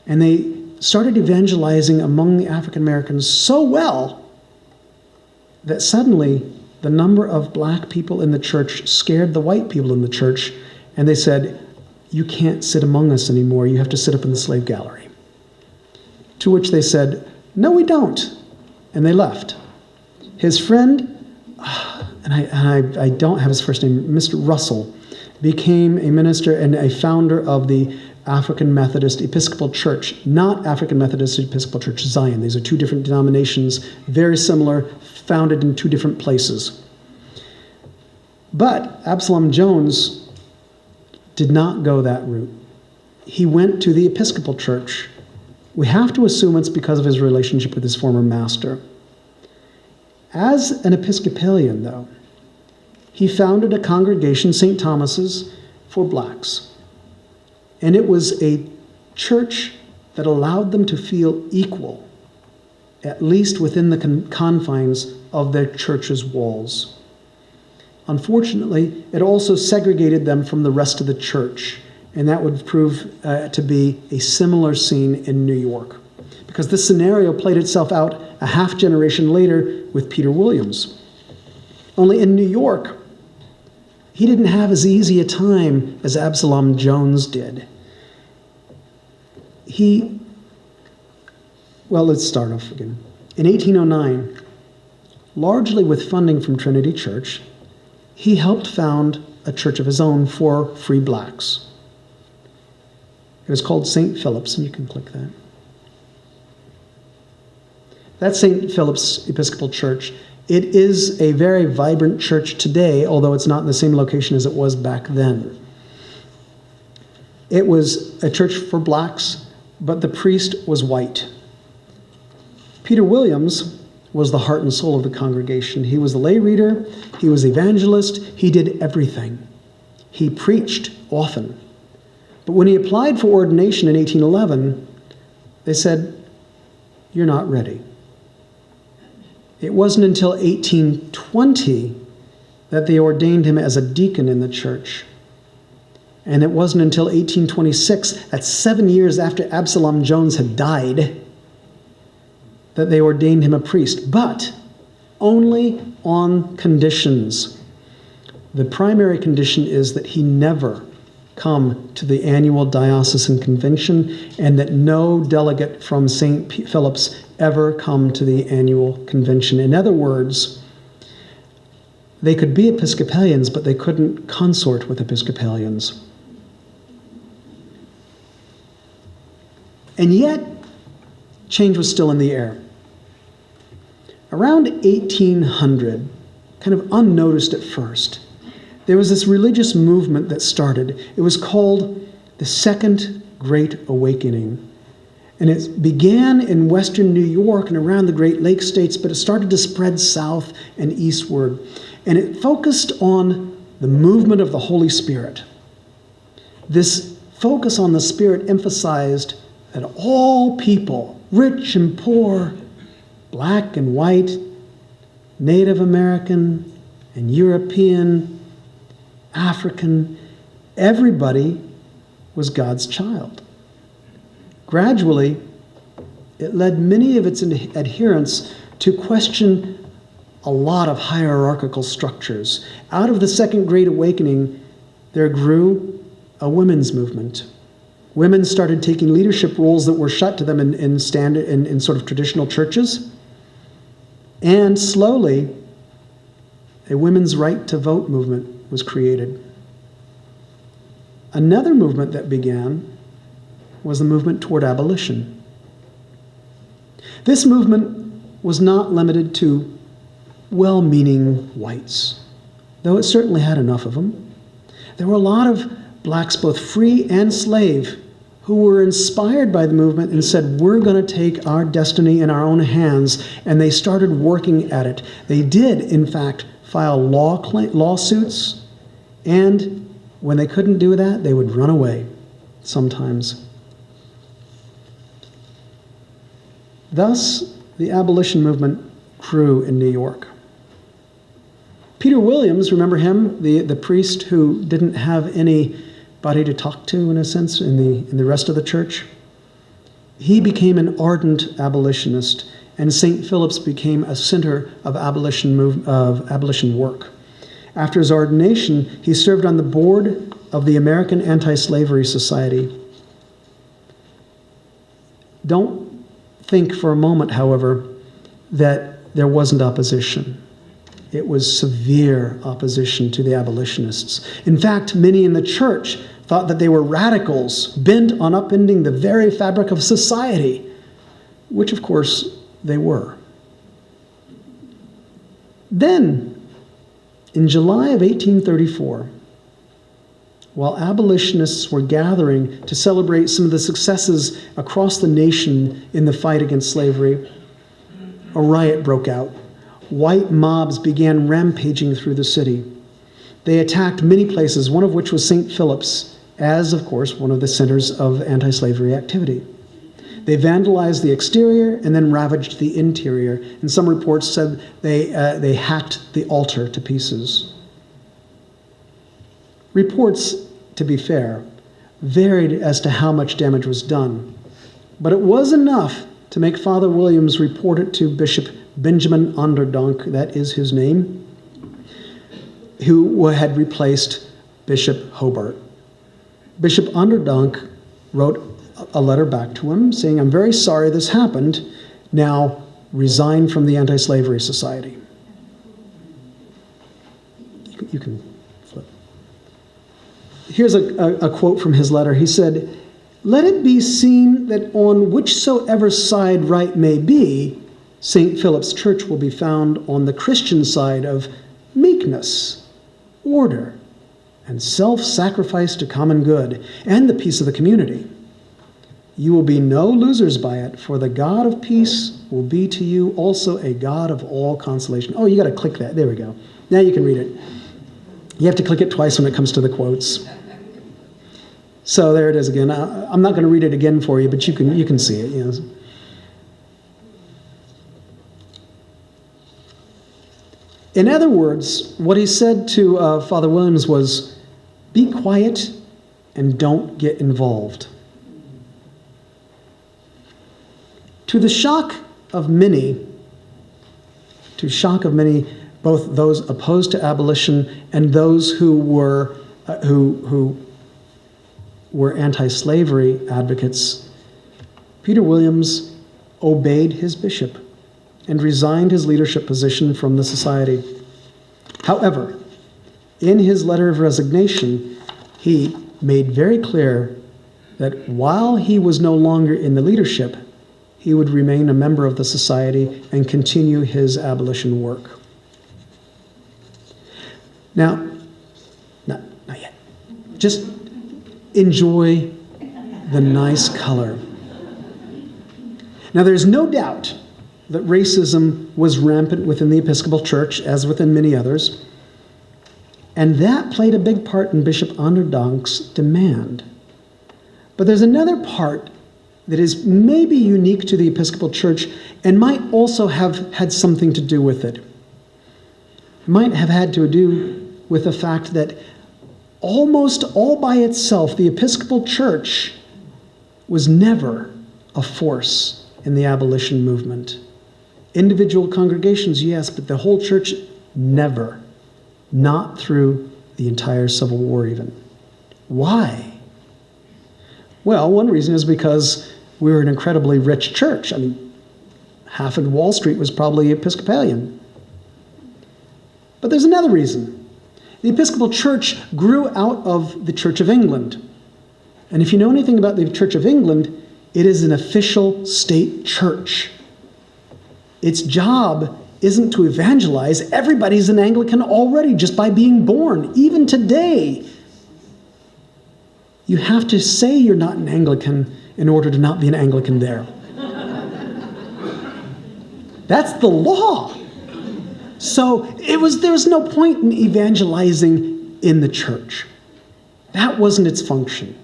And they started evangelizing among the African Americans so well that suddenly the number of black people in the church scared the white people in the church, and they said, "You can't sit among us anymore. You have to sit up in the slave gallery." To which they said, "No, we don't." And they left. His friend, and I don't have his first name, Mr. Russell, became a minister and a founder of the African Methodist Episcopal Church, not African Methodist Episcopal Church Zion. These are two different denominations, very similar, founded in two different places. But Absalom Jones did not go that route. He went to the Episcopal Church. We have to assume it's because of his relationship with his former master. As an Episcopalian, though, he founded a congregation, St. Thomas's, for blacks. And it was a church that allowed them to feel equal, at least within the confines of their church's walls. Unfortunately, it also segregated them from the rest of the church, and that would prove to be a similar scene in New York, because this scenario played itself out a half generation later with Peter Williams. Only in New York, he didn't have as easy a time as Absalom Jones did. Let's start off again. In 1809, largely with funding from Trinity Church, he helped found a church of his own for free blacks. It was called St. Philip's, and you can click that. That's St. Philip's Episcopal Church. It is a very vibrant church today, although it's not in the same location as it was back then. It was a church for blacks, but the priest was white. Peter Williams was the heart and soul of the congregation. He was the lay reader, he was evangelist, he did everything. He preached often. But when he applied for ordination in 1811, they said, "You're not ready." It wasn't until 1820 that they ordained him as a deacon in the church. And it wasn't until 1826, that's 7 years after Absalom Jones had died, that they ordained him a priest, but only on conditions. The primary condition is that he never come to the annual diocesan convention, and that no delegate from St. Philip's ever come to the annual convention. In other words, they could be Episcopalians, but they couldn't consort with Episcopalians. And yet, change was still in the air. Around 1800, kind of unnoticed at first, there was this religious movement that started. It was called the Second Great Awakening. And it began in western New York and around the Great Lakes states, but it started to spread south and eastward. And it focused on the movement of the Holy Spirit. this focus on the Spirit emphasized that all people, rich and poor, black and white, Native American and European, African, everybody was God's child. Gradually, it led many of its adherents to question a lot of hierarchical structures. Out of the Second Great Awakening, there grew a women's movement. Women started taking leadership roles that were shut to them in sort of traditional churches. And slowly, a women's right to vote movement was created. Another movement that began was the movement toward abolition. This movement was not limited to well-meaning whites, though it certainly had enough of them. There were a lot of blacks, both free and slave, who were inspired by the movement and said, we're going to take our destiny in our own hands, and they started working at it. They did, in fact, file lawsuits, and when they couldn't do that, they would run away sometimes. Thus, the abolition movement grew in New York. Peter Williams, remember him, the priest who didn't have anybody to talk to, in a sense, in the rest of the church? He became an ardent abolitionist, and St. Philip's became a center of abolition work. After his ordination, he served on the board of the American Anti-Slavery Society. Don't think for a moment, however, that there wasn't opposition. It was severe opposition to the abolitionists. In fact, many in the church thought that they were radicals, bent on upending the very fabric of society, which of course they were. Then, in July of 1834, while abolitionists were gathering to celebrate some of the successes across the nation in the fight against slavery, a riot broke out. White mobs began rampaging through the city. They attacked many places, one of which was St. Philip's, as, of course, one of the centers of anti-slavery activity. They vandalized the exterior and then ravaged the interior, and some reports said they hacked the altar to pieces. Reports, to be fair, varied as to how much damage was done, but it was enough to make Father Williams report it to Bishop Benjamin Onderdonk, that is his name, who had replaced Bishop Hobart. Bishop Onderdonk wrote a letter back to him saying, I'm very sorry this happened. Now resign from the Anti-Slavery Society. You can flip. Here's a quote from his letter. He said, let it be seen that on whichsoever side right may be, St. Philip's Church will be found on the Christian side of meekness, order, and self-sacrifice to common good and the peace of the community. You will be no losers by it, for the God of peace will be to you also a God of all consolation. Oh, you got to click that. There we go. Now you can read it. You have to click it twice when it comes to the quotes. So there it is again. I'm not going to read it again for you, but you can see it. You know. In other words, what he said to Father Williams was, be quiet and don't get involved. To the shock of many, both those opposed to abolition and those who were anti-slavery advocates, Peter Williams obeyed his bishop and resigned his leadership position from the society. However, in his letter of resignation, he made very clear that while he was no longer in the leadership, he would remain a member of the society and continue his abolition work. Now, not yet. Just enjoy the nice color. Now, there's no doubt that racism was rampant within the Episcopal Church, as within many others. And that played a big part in Bishop Onderdank's demand. But there's another part that is maybe unique to the Episcopal Church and might also have had something to do with it. It might have had to do with the fact that almost all by itself, the Episcopal Church was never a force in the abolition movement. Individual congregations, yes, but the whole church, never. Not through the entire Civil War even. Why? Well, one reason is because we were an incredibly rich church. I mean, half of Wall Street was probably Episcopalian. But there's another reason. The Episcopal Church grew out of the Church of England. And if you know anything about the Church of England, it is an official state church. Its job isn't to evangelize. Everybody's an Anglican already just by being born. Even today, you have to say you're not an Anglican in order to not be an Anglican there. That's the law. So there was no point in evangelizing in the church. That wasn't its function.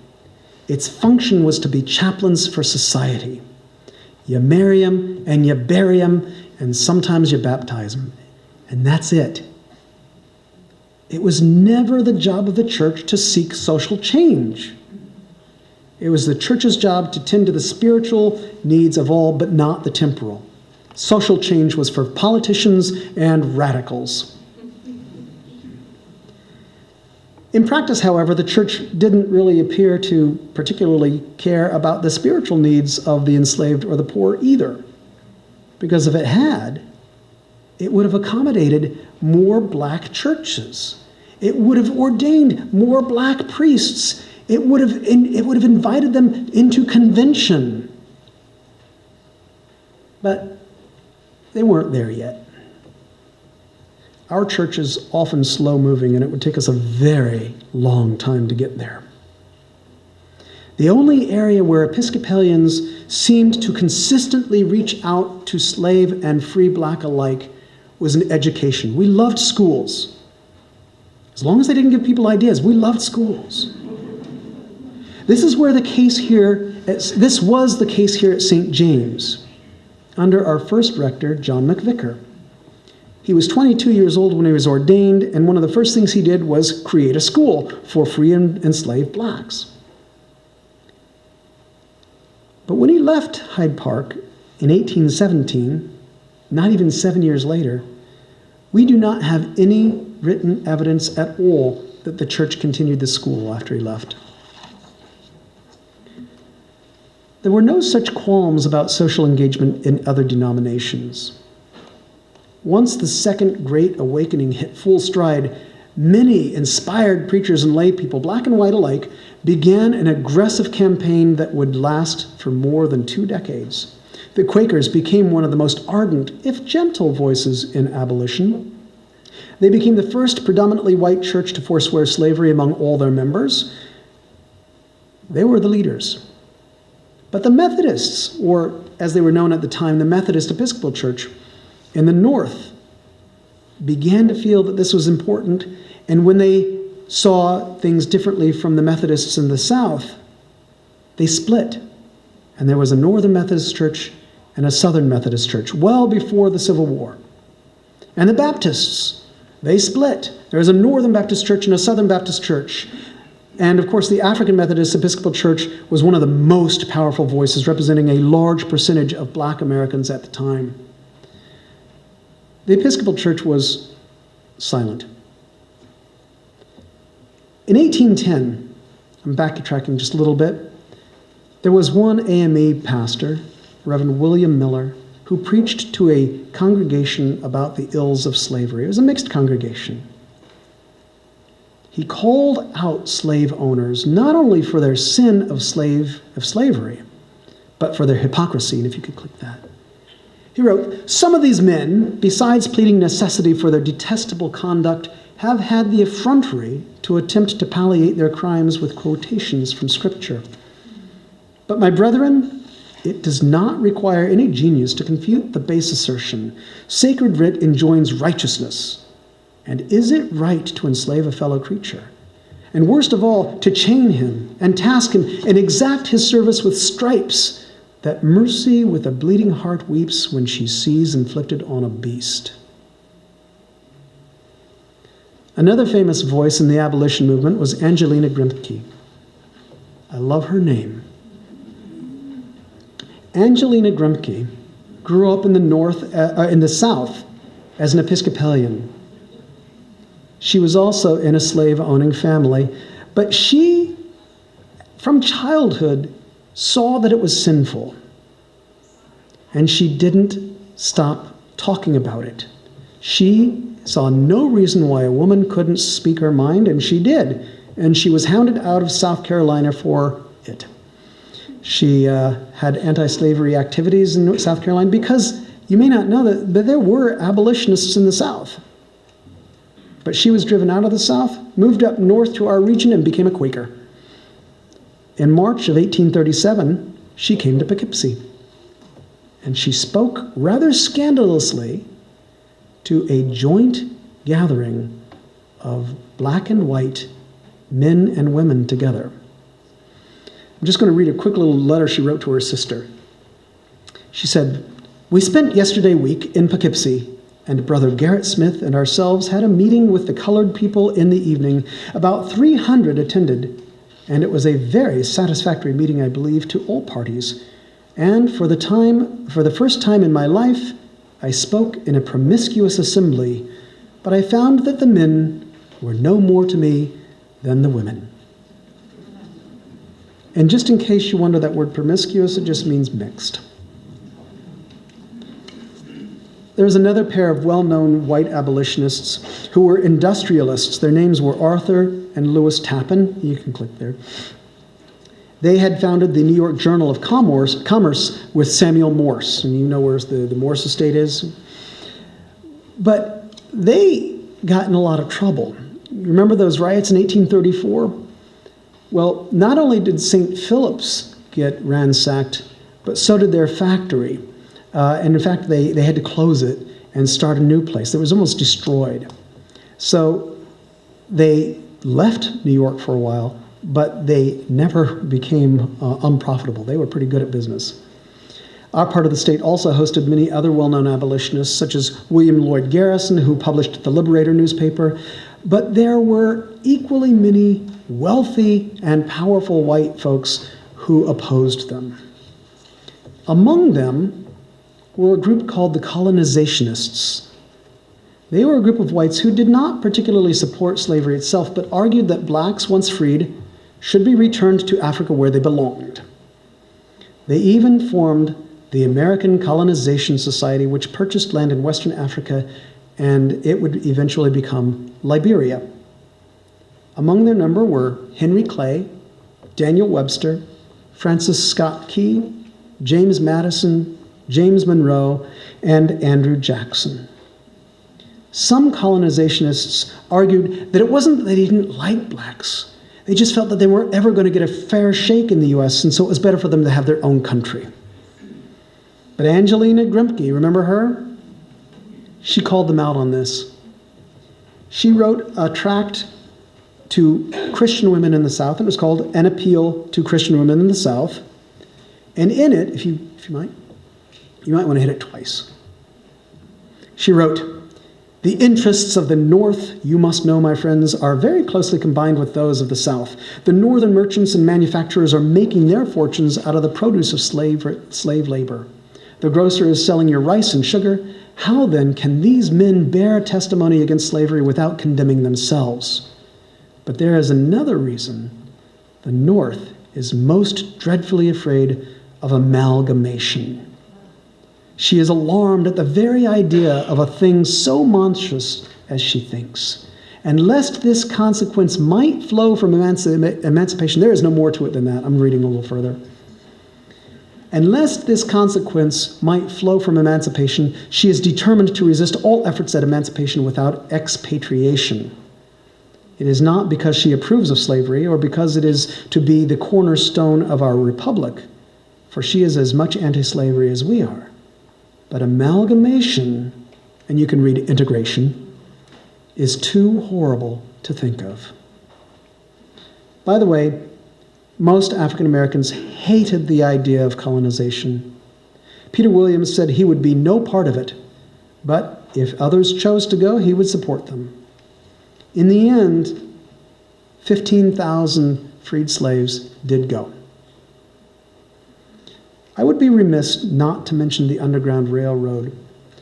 Its function was to be chaplains for society. You marry them and you bury them, and sometimes you baptize them. And that's it. It was never the job of the church to seek social change. It was the church's job to tend to the spiritual needs of all, but not the temporal. Social change was for politicians and radicals. In practice, however, the church didn't really appear to particularly care about the spiritual needs of the enslaved or the poor either. Because if it had, it would have accommodated more black churches. It would have ordained more black priests. It would have invited them into convention. But they weren't there yet. Our church is often slow-moving, and it would take us a very long time to get there. The only area where Episcopalians seemed to consistently reach out to slave and free black alike was in education. We loved schools. As long as they didn't give people ideas, we loved schools. This was the case here at St. James, under our first rector, John McVicker. He was 22 years old when he was ordained, and one of the first things he did was create a school for free and enslaved blacks. But when he left Hyde Park in 1817, not even 7 years later, we do not have any written evidence at all that the church continued the school after he left. There were no such qualms about social engagement in other denominations. Once the Second Great Awakening hit full stride, many inspired preachers and lay people, black and white alike, began an aggressive campaign that would last for more than 2 decades. The Quakers became one of the most ardent, if gentle, voices in abolition. They became the first predominantly white church to forswear slavery among all their members. They were the leaders. But the Methodists, or as they were known at the time, the Methodist Episcopal Church in the North, began to feel that this was important, and when they saw things differently from the Methodists in the South, they split. And there was a Northern Methodist Church and a Southern Methodist Church, well before the Civil War. And the Baptists, they split. There was a Northern Baptist Church and a Southern Baptist Church. And of course, the African Methodist Episcopal Church was one of the most powerful voices, representing a large percentage of black Americans at the time. The Episcopal Church was silent. In 1810, I'm backtracking just a little bit, there was one AME pastor, Reverend William Miller, who preached to a congregation about the ills of slavery. It was a mixed congregation. He called out slave owners not only for their sin of slavery, but for their hypocrisy. And if you could click that. He wrote, "Some of these men, besides pleading necessity for their detestable conduct, have had the effrontery to attempt to palliate their crimes with quotations from Scripture. But my brethren, it does not require any genius to confute the base assertion. Sacred writ enjoins righteousness, And is it right to enslave a fellow creature? And worst of all, to chain him and task him and exact his service with stripes, that mercy with a bleeding heart weeps when she sees inflicted on a beast. Another famous voice in the abolition movement was Angelina Grimke. I love her name. Angelina Grimke grew up in the South as an Episcopalian. She was also in a slave-owning family, but she, from childhood, saw that it was sinful, and she didn't stop talking about it. She saw no reason why a woman couldn't speak her mind, and she did, and she was hounded out of South Carolina for it. She had anti-slavery activities in South Carolina because you may not know that, but there were abolitionists in the South. But she was driven out of the South, moved up north to our region, and became a Quaker. In March of 1837, she came to Poughkeepsie, and she spoke rather scandalously to a joint gathering of black and white men and women together. I'm just going to read a quick little letter she wrote to her sister. She said, "We spent yesterday week in Poughkeepsie, and Brother Garrett Smith and ourselves had a meeting with the colored people in the evening. About 300 attended, and it was a very satisfactory meeting, I believe, to all parties. And for the first time in my life, I spoke in a promiscuous assembly, but I found that the men were no more to me than the women." And just in case you wonder, that word promiscuous, it just means mixed. There was another pair of well-known white abolitionists who were industrialists. Their names were Arthur and Lewis Tappan. You can click there. They had founded the New York Journal of Commerce with Samuel Morse, and you know where the Morse estate is. But they got in a lot of trouble. Remember those riots in 1834? Well, not only did St. Philip's get ransacked, but so did their factory. And in fact, they had to close it and start a new place. It was almost destroyed. So they left New York for a while, but they never became unprofitable. They were pretty good at business. Our part of the state also hosted many other well-known abolitionists, such as William Lloyd Garrison, who published the Liberator newspaper. But there were equally many wealthy and powerful white folks who opposed them. Among them were a group called the colonizationists. They were a group of whites who did not particularly support slavery itself, but argued that blacks, once freed, should be returned to Africa where they belonged. They even formed the American Colonization Society, which purchased land in Western Africa, and it would eventually become Liberia. Among their number were Henry Clay, Daniel Webster, Francis Scott Key, James Madison, James Monroe, and Andrew Jackson. Some colonizationists argued that it wasn't that they didn't like blacks. They just felt that they weren't ever going to get a fair shake in the U.S., and so it was better for them to have their own country. But Angelina Grimke, remember her? She called them out on this. She wrote a tract to Christian women in the South, and it was called An Appeal to Christian Women in the South. And in it, if you might want to hit it twice. She wrote, "The interests of the North, you must know, my friends, are very closely combined with those of the South. The Northern merchants and manufacturers are making their fortunes out of the produce of slave labor. The grocer is selling your rice and sugar. How then can these men bear testimony against slavery without condemning themselves? But there is another reason. The North is most dreadfully afraid of amalgamation. She is alarmed at the very idea of a thing so monstrous as she thinks. And lest this consequence might flow from emancipation," there is no more to it than that. I'm reading a little further. "And lest this consequence might flow from emancipation, she is determined to resist all efforts at emancipation without expatriation. It is not because she approves of slavery or because it is to be the cornerstone of our republic, for she is as much anti-slavery as we are. But amalgamation," and you can read integration, is too horrible to think of. By the way, most African Americans hated the idea of colonization. Peter Williams said he would be no part of it, but if others chose to go, he would support them. In the end, 15,000 freed slaves did go. I would be remiss not to mention the Underground Railroad,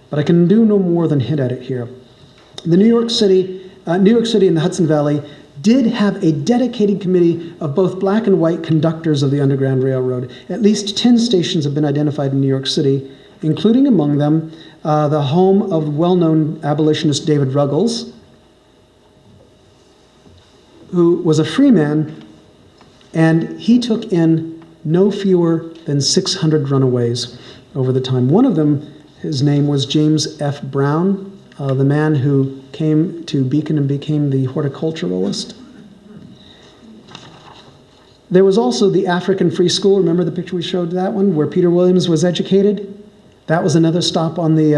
but I can do no more than hint at it here. The New York City and the Hudson Valley did have a dedicated committee of both black and white conductors of the Underground Railroad. At least 10 stations have been identified in New York City, including among them the home of well-known abolitionist David Ruggles, who was a free man, and he took in no fewer than 600 runaways over the time. One of them, his name was James F. Brown, the man who came to Beacon and became the horticulturalist. There was also the African Free School. Remember the picture we showed, that one, where Peter Williams was educated? That was another stop on the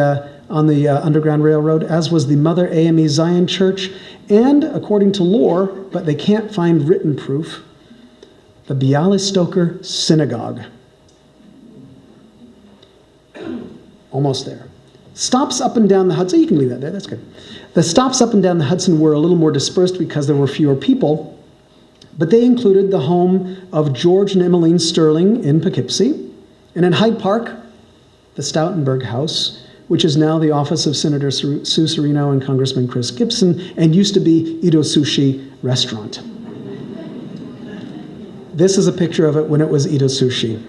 Underground Railroad, as was the Mother AME Zion Church, and according to lore, but they can't find written proof, the Bialystoker Synagogue. Almost there. Stops up and down the Hudson, you can leave that there, that's good. The stops up and down the Hudson were a little more dispersed because there were fewer people, but they included the home of George and Emmeline Sterling in Poughkeepsie, and in Hyde Park, the Stoutenburg House, which is now the office of Senator Sue Serino and Congressman Chris Gibson, and used to be Ito Sushi Restaurant. This is a picture of it when it was Ito Sushi.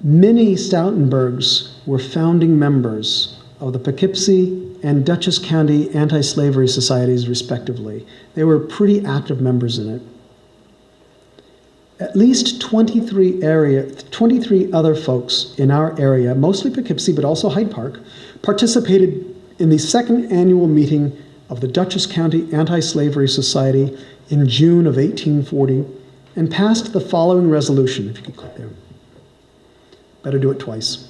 Many Stoutenburgs were founding members of the Poughkeepsie and Dutchess County anti-slavery societies, respectively. They were pretty active members in it. At least 23 other folks in our area, mostly Poughkeepsie, but also Hyde Park, participated in the second annual meeting of the Dutchess County Anti-Slavery Society in June of 1840 and passed the following resolution, if you could click there. Better do it twice.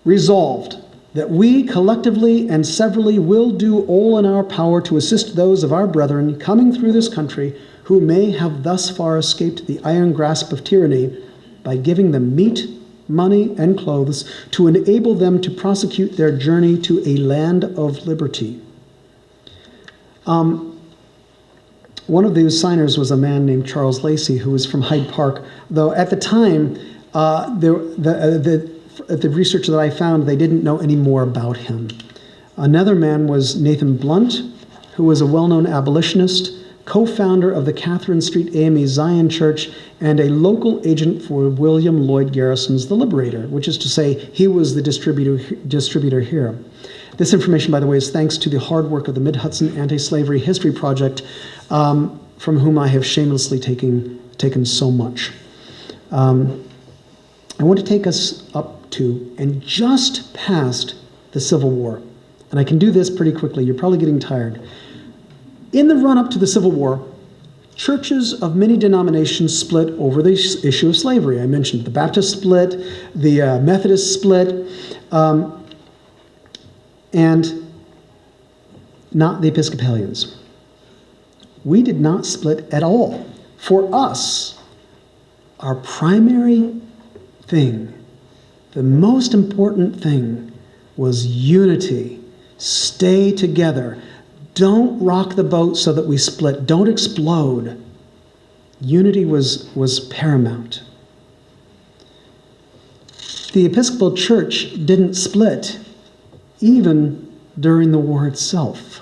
Resolved that we collectively and severally will do all in our power to assist those of our brethren coming through this country who may have thus far escaped the iron grasp of tyranny by giving them meat, money, and clothes to enable them to prosecute their journey to a land of liberty. One of those signers was a man named Charles Lacey, who was from Hyde Park, though at the time, the research that I found, they didn't know any more about him. Another man was Nathan Blunt, who was a well-known abolitionist, co-founder of the Catherine Street AME Zion Church, and a local agent for William Lloyd Garrison's The Liberator, which is to say he was the distributor here. This information, by the way, is thanks to the hard work of the Mid-Hudson Anti-Slavery History Project, from whom I have shamelessly taken so much. I want to take us up to and just past the Civil War. And I can do this pretty quickly. You're probably getting tired. In the run-up to the Civil War, churches of many denominations split over the issue of slavery. I mentioned the Baptist split, the Methodist split, and not the Episcopalians. We did not split at all. For us, our primary thing, the most important thing, was unity. Stay together. Don't rock the boat so that we split. Don't explode. Unity was paramount. The Episcopal Church didn't split even during the war itself.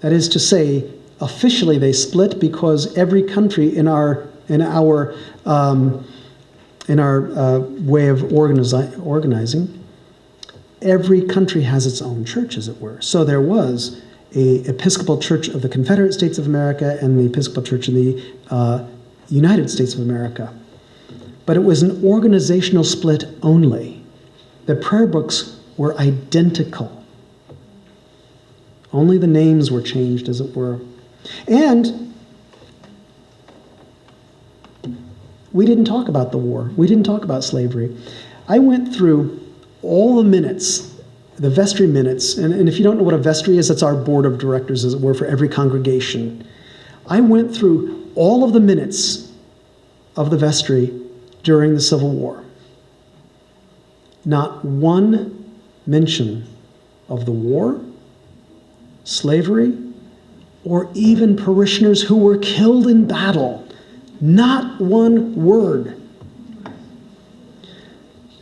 That is to say, officially they split because every country in our way of organizing, every country has its own church, as it were. So there was a Episcopal Church of the Confederate States of America and the Episcopal Church in the United States of America. But it was an organizational split only. The prayer books were identical. Only the names were changed, as it were. And we didn't talk about the war. We didn't talk about slavery. I went through all the minutes the vestry minutes, and if you don't know what a vestry is, it's our board of directors, as it were, for every congregation. I went through all of the minutes of the vestry during the Civil War. Not one mention of the war, slavery, or even parishioners who were killed in battle. Not one word.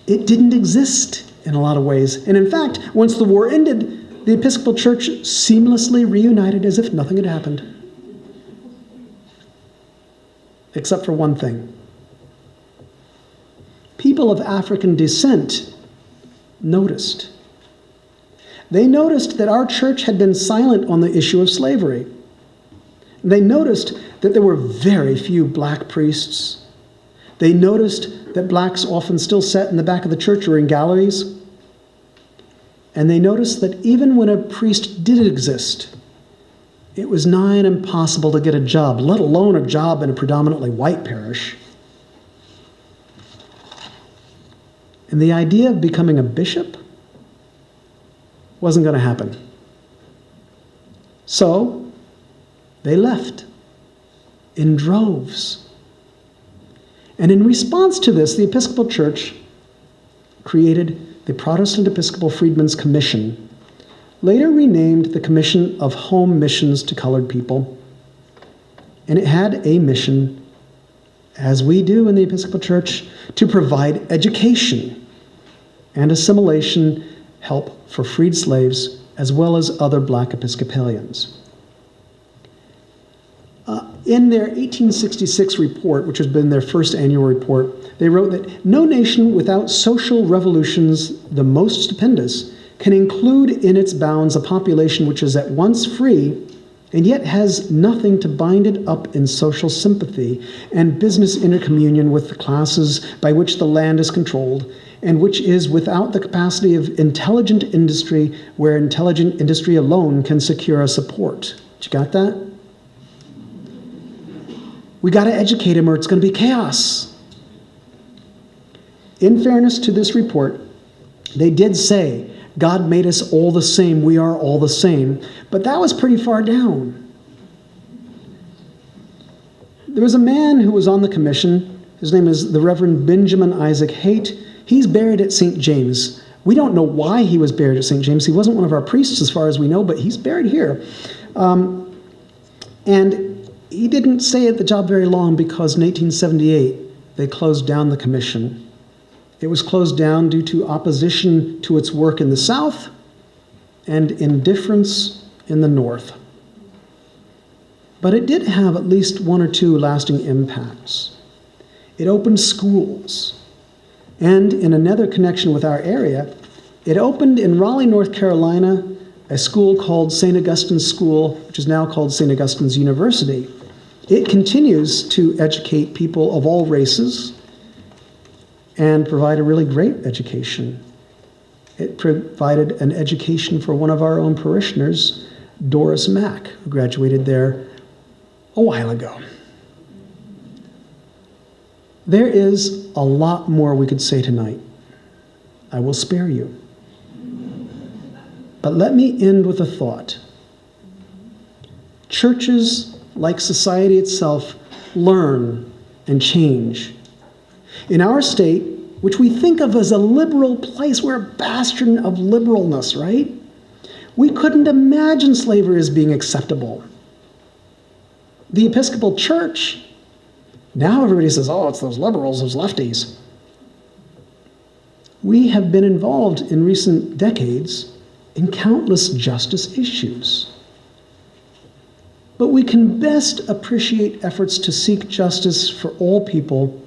It didn't exist in a lot of ways. And in fact, once the war ended, the Episcopal Church seamlessly reunited as if nothing had happened. Except for one thing. People of African descent noticed. They noticed that our church had been silent on the issue of slavery. They noticed that there were very few black priests. They noticed that blacks often still sat in the back of the church or in galleries. And they noticed that even when a priest did exist, it was nigh and impossible to get a job, let alone a job in a predominantly white parish. And the idea of becoming a bishop wasn't going to happen. So they left in droves. And in response to this, the Episcopal Church created the Protestant Episcopal Freedmen's Commission, later renamed the Commission of Home Missions to Colored People. And it had a mission, as we do in the Episcopal Church, to provide education and assimilation help for freed slaves, as well as other black Episcopalians. In their 1866 report, which has been their first annual report, they wrote that no nation without social revolutions the most stupendous can include in its bounds a population which is at once free and yet has nothing to bind it up in social sympathy and business intercommunion with the classes by which the land is controlled, and which is without the capacity of intelligent industry where intelligent industry alone can secure a support. You got that? We got to educate him or it's going to be chaos. In fairness to this report, they did say, God made us all the same, we are all the same, but that was pretty far down. There was a man who was on the commission. His name is the Reverend Benjamin Isaac Hyde. He's buried at St. James. We don't know why he was buried at St. James. He wasn't one of our priests as far as we know, but he's buried here. And he didn't stay at the job very long because in 1878, they closed down the commission. It was closed down due to opposition to its work in the South and indifference in the North. But it did have at least one or two lasting impacts. It opened schools. And in another connection with our area, it opened in Raleigh, North Carolina, a school called St. Augustine's School, which is now called St. Augustine's University. It continues to educate people of all races and provide a really great education. It provided an education for one of our own parishioners, Doris Mack, who graduated there a while ago. There is a lot more we could say tonight. I will spare you. But let me end with a thought. Churches, like society itself, learn and change. In our state, which we think of as a liberal place, we're a bastion of liberalness, right? We couldn't imagine slavery as being acceptable. The Episcopal Church, now everybody says, oh, it's those liberals, those lefties. We have been involved in recent decades in countless justice issues. But we can best appreciate efforts to seek justice for all people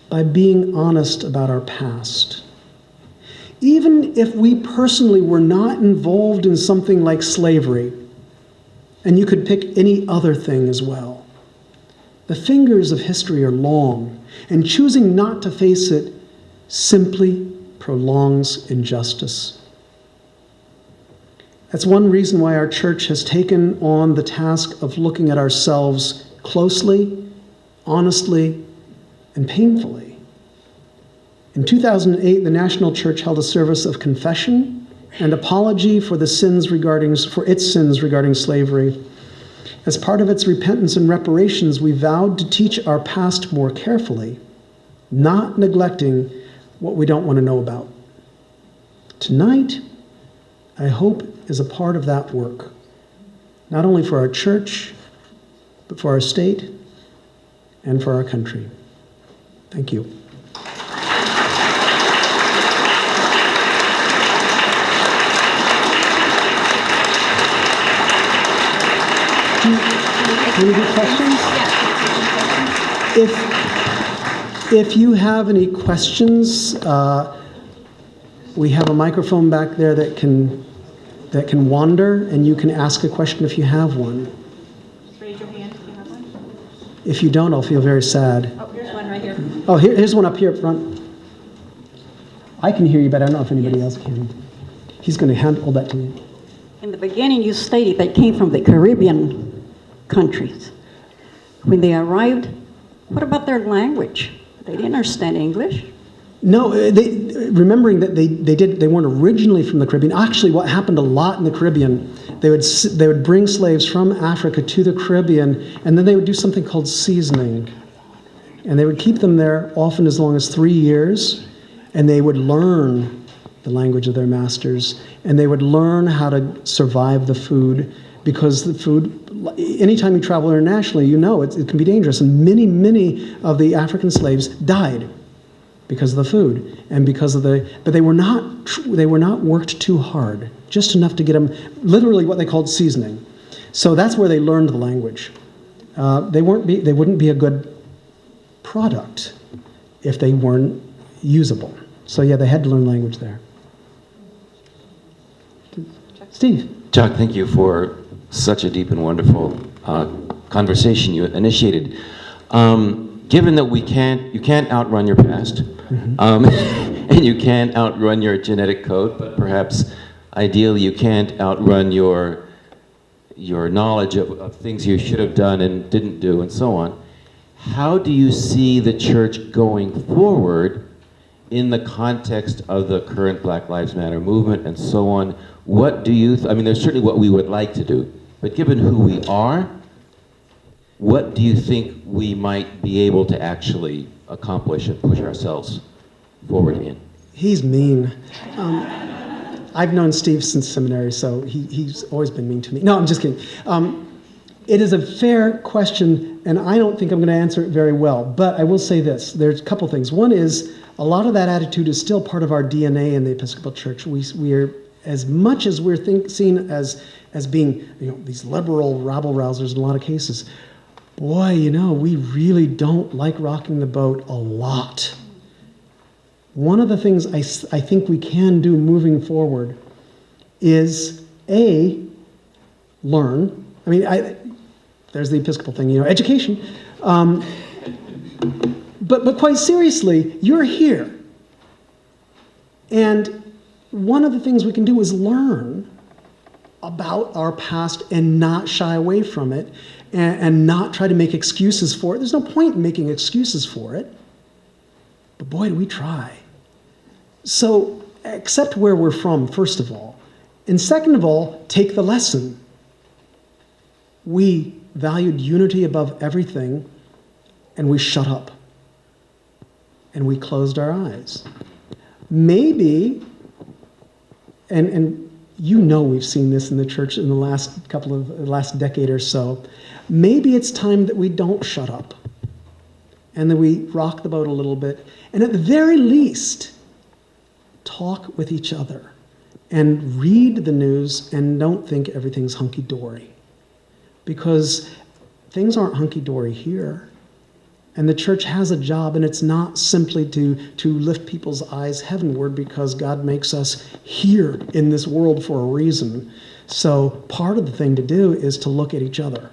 by being honest about our past. Even if we personally were not involved in something like slavery, and you could pick any other thing as well, the fingers of history are long, and choosing not to face it simply prolongs injustice. That's one reason why our church has taken on the task of looking at ourselves closely, honestly, and painfully. In 2008, the National Church held a service of confession and apology for its sins regarding slavery. As part of its repentance and reparations, we vowed to teach our past more carefully, not neglecting what we don't want to know about. Tonight, I hope, is a part of that work, not only for our church, but for our state and for our country. Thank you. Any good questions? If you have any questions, we have a microphone back there that can wander, and you can ask a question if you have one. Just raise your hand if you have one. If you don't, I'll feel very sad. Oh, here's one right here. Oh, here's one up here up front. I can hear you, but I don't know if anybody else can. He's going to hold that to you. In the beginning, you stated they came from the Caribbean countries. When they arrived, what about their language? They didn't understand English. No, remembering that they weren't originally from the Caribbean. Actually, what happened a lot in the Caribbean, they would bring slaves from Africa to the Caribbean, and then they would do something called seasoning. And they would keep them there often as long as 3 years, and they would learn the language of their masters, and they would learn how to survive the food, because the food, anytime you travel internationally, you know it can be dangerous. And many of the African slaves died because of the food and because of but they were not worked too hard, just enough to get them literally what they called seasoning. So that's where they learned the language. They wouldn't be a good product if they weren't usable. So yeah, they had to learn language there. Steve. Chuck, thank you for such a deep and wonderful conversation you initiated. Given that you can't outrun your past, and you can't outrun your genetic code, but perhaps ideally you can't outrun your knowledge of things you should have done and didn't do and so on. How do you see the church going forward in the context of the current Black Lives Matter movement and so on? What do you, I mean, there's certainly what we would like to do, but given who we are, what do you think we might be able to actually accomplish and push ourselves forward in? He's mean. I've known Steve since seminary, so he's always been mean to me. No, I'm just kidding. It is a fair question, and I don't think I'm going to answer it very well, but I will say this. There's a couple things. One is, a lot of that attitude is still part of our DNA in the Episcopal Church. We are, as much as we're seen as being, these liberal rabble-rousers in a lot of cases, boy, we really don't like rocking the boat a lot. One of the things I think we can do moving forward is, learn. I mean, there's the Episcopal thing, education. But quite seriously, you're here. And one of the things we can do is learn about our past and not shy away from it and not try to make excuses for it. There's no point in making excuses for it. But boy, do we try. So accept where we're from, first of all. And second of all, take the lesson. We valued unity above everything, and we shut up. And we closed our eyes. Maybe, and we've seen this in the church in the last decade or so, maybe it's time that we don't shut up and that we rock the boat a little bit, and at the very least, talk with each other and read the news and don't think everything's hunky-dory, because things aren't hunky-dory here. And the church has a job, and it's not simply to lift people's eyes heavenward, because God makes us here in this world for a reason. So part of the thing to do is to look at each other.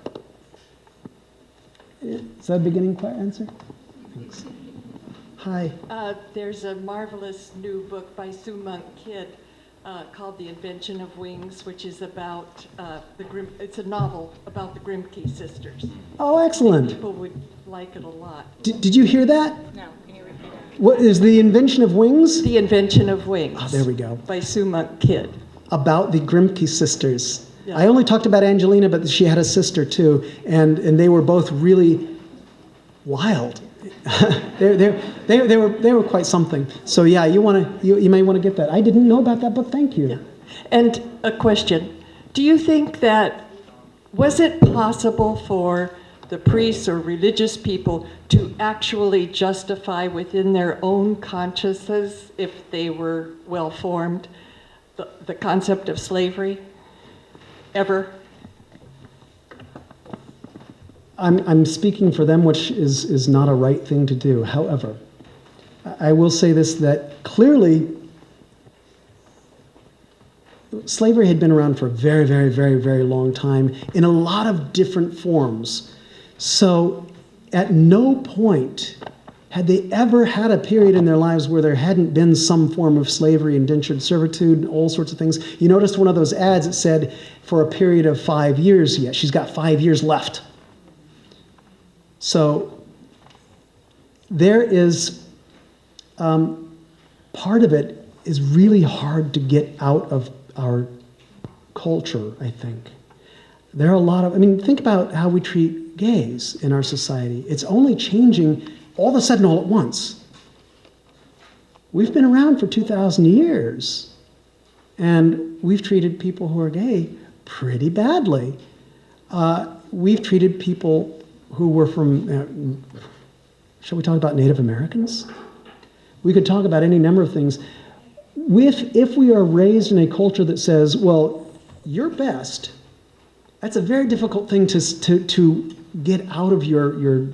Is that a beginning answer? Thanks. Hi. There's a marvelous new book by Sue Monk Kidd called The Invention of Wings, which is about it's a novel about the Grimke sisters. Oh, excellent. People would like it a lot. Did you hear that? No, can you repeat it? What is The Invention of Wings? The Invention of Wings. Oh, there we go. By Sue Monk Kidd. about the Grimke sisters. Yeah. I only talked about Angelina, but she had a sister too, and they were both really wild. they were quite something. So yeah, you may want to get that. I didn't know about that book. Thank you. Yeah. And a question: do you think that was it possible for the priests or religious people to actually justify within their own consciences, if they were well formed, the concept of slavery? Ever? I'm speaking for them, which is not a right thing to do. However, I will say this, that clearly slavery had been around for a very, very, very, very long time in a lot of different forms. So at no point had they ever had a period in their lives where there hadn't been some form of slavery, indentured servitude, all sorts of things. You noticed one of those ads, it said, for a period of 5 years yet. She's got 5 years left. So there is, part of it is really hard to get out of our culture, I think. There are a lot of, think about how we treat gays in our society. It's only changing all of a sudden all at once. We've been around for 2,000 years, and we've treated people who are gay pretty badly. We've treated people who were from, shall we talk about Native Americans? We could talk about any number of things. If we are raised in a culture that says, well, you're best, that's a very difficult thing to get out of your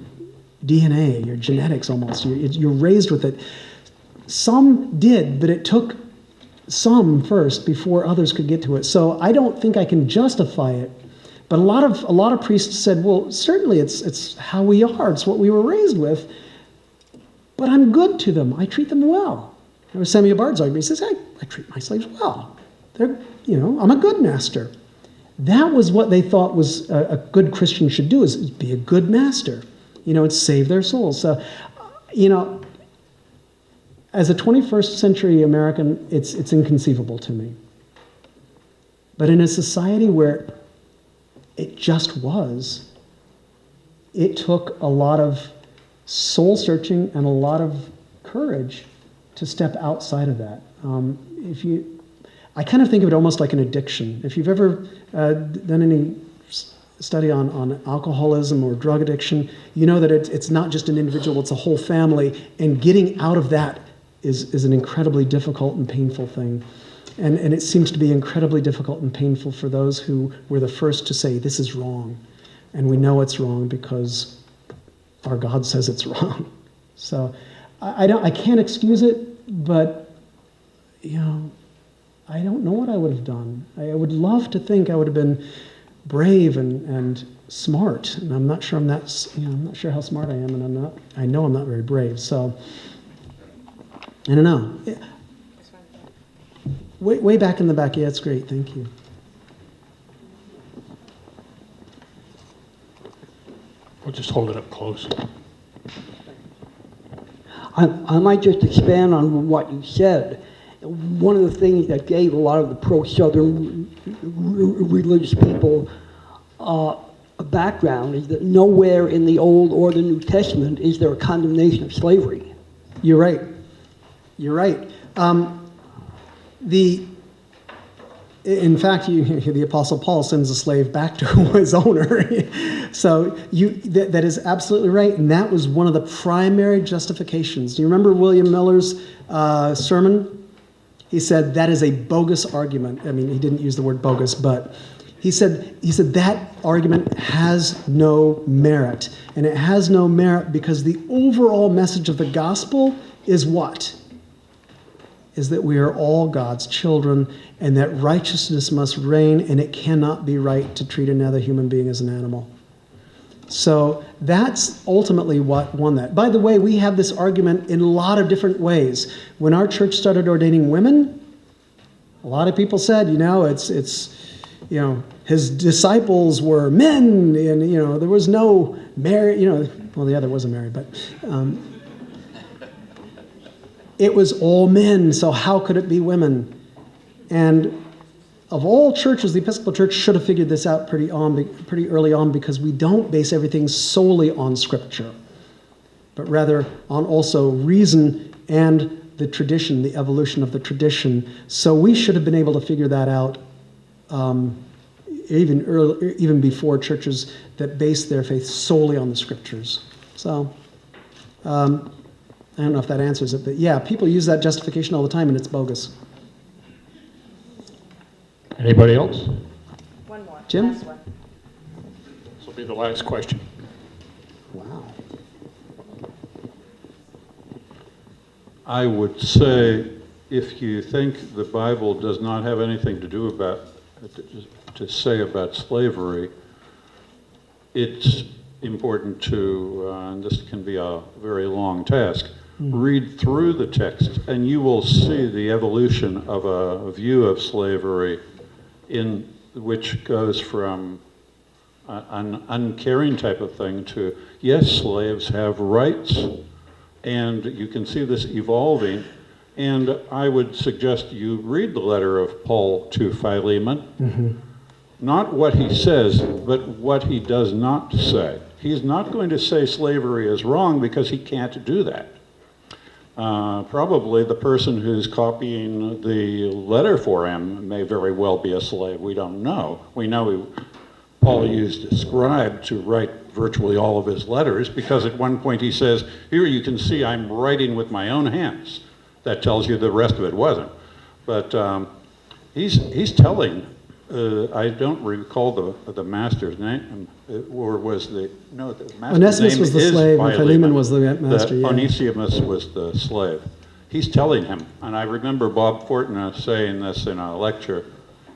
DNA, your genetics almost. You're raised with it. Some did, but it took some first before others could get to it. So I don't think I can justify it. But a lot of priests said, well, certainly it's how we are, it's what we were raised with, but I'm good to them. I treat them well. There was Samuel Bard's argument. He says, I treat my slaves well. I'm a good master. That was what they thought was a good Christian should do, is be a good master, and save their souls. So, as a 21st century American, it's inconceivable to me. But in a society where it just was, it took a lot of soul searching and a lot of courage to step outside of that. I kind of think of it almost like an addiction. If you've ever done any study on alcoholism or drug addiction, you know that it's not just an individual, it's a whole family, and getting out of that is an incredibly difficult and painful thing. And it seems to be incredibly difficult and painful for those who were the first to say, this is wrong. And we know it's wrong because our God says it's wrong. So I can't excuse it, but, I don't know what I would have done. I would love to think I would have been brave and smart. And I'm not sure I'm not sure how smart I am, and I know I'm not very brave. So, I don't know. Way back in the back. Yeah, it's great. Thank you. We'll just hold it up close. I might just expand on what you said. One of the things that gave a lot of the pro-Southern religious people a background is that nowhere in the Old or the New Testament is there a condemnation of slavery. You're right. You're right. In fact, the Apostle Paul sends a slave back to his owner. So that is absolutely right, and that was one of the primary justifications. Do you remember William Miller's sermon? He said that is a bogus argument. I mean, he didn't use the word bogus, but he said that argument has no merit, and it has no merit because the overall message of the gospel is what? Is that we are all God's children, and that righteousness must reign, and it cannot be right to treat another human being as an animal. So that's ultimately what won that. By the way, we have this argument in a lot of different ways. When our church started ordaining women, a lot of people said, his disciples were men, and there was no Mary, there was a Mary, but it was all men, so how could it be women? And of all churches, the Episcopal Church should have figured this out pretty early on, because we don't base everything solely on Scripture, but rather on also reason and the tradition, the evolution of the tradition. So we should have been able to figure that out even before churches that base their faith solely on the Scriptures. So I don't know if that answers it, but yeah, people use that justification all the time, and it's bogus. Anybody else? One more. Jim? Last one. This will be the last question. Wow. I would say, if you think the Bible does not have anything to do about, to say about slavery, it's important to, and this can be a very long task, read through the text, and you will see the evolution of a view of slavery in which goes from an uncaring type of thing to, yes, slaves have rights, and you can see this evolving. And I would suggest you read the letter of Paul to Philemon, not what he says, but what he does not say. He's not going to say slavery is wrong, because he can't do that. Probably the person who's copying the letter for him may very well be a slave. We don't know. We know Paul used a scribe to write virtually all of his letters, because at one point he says, here you can see I'm writing with my own hands. That tells you the rest of it wasn't. But he's telling, I don't recall the master's name, or was the master's Onesimus name was the is slave, and Philemon was the master, yeah. Onesimus was the slave. He's telling him, and I remember Bob Fortna saying this in a lecture,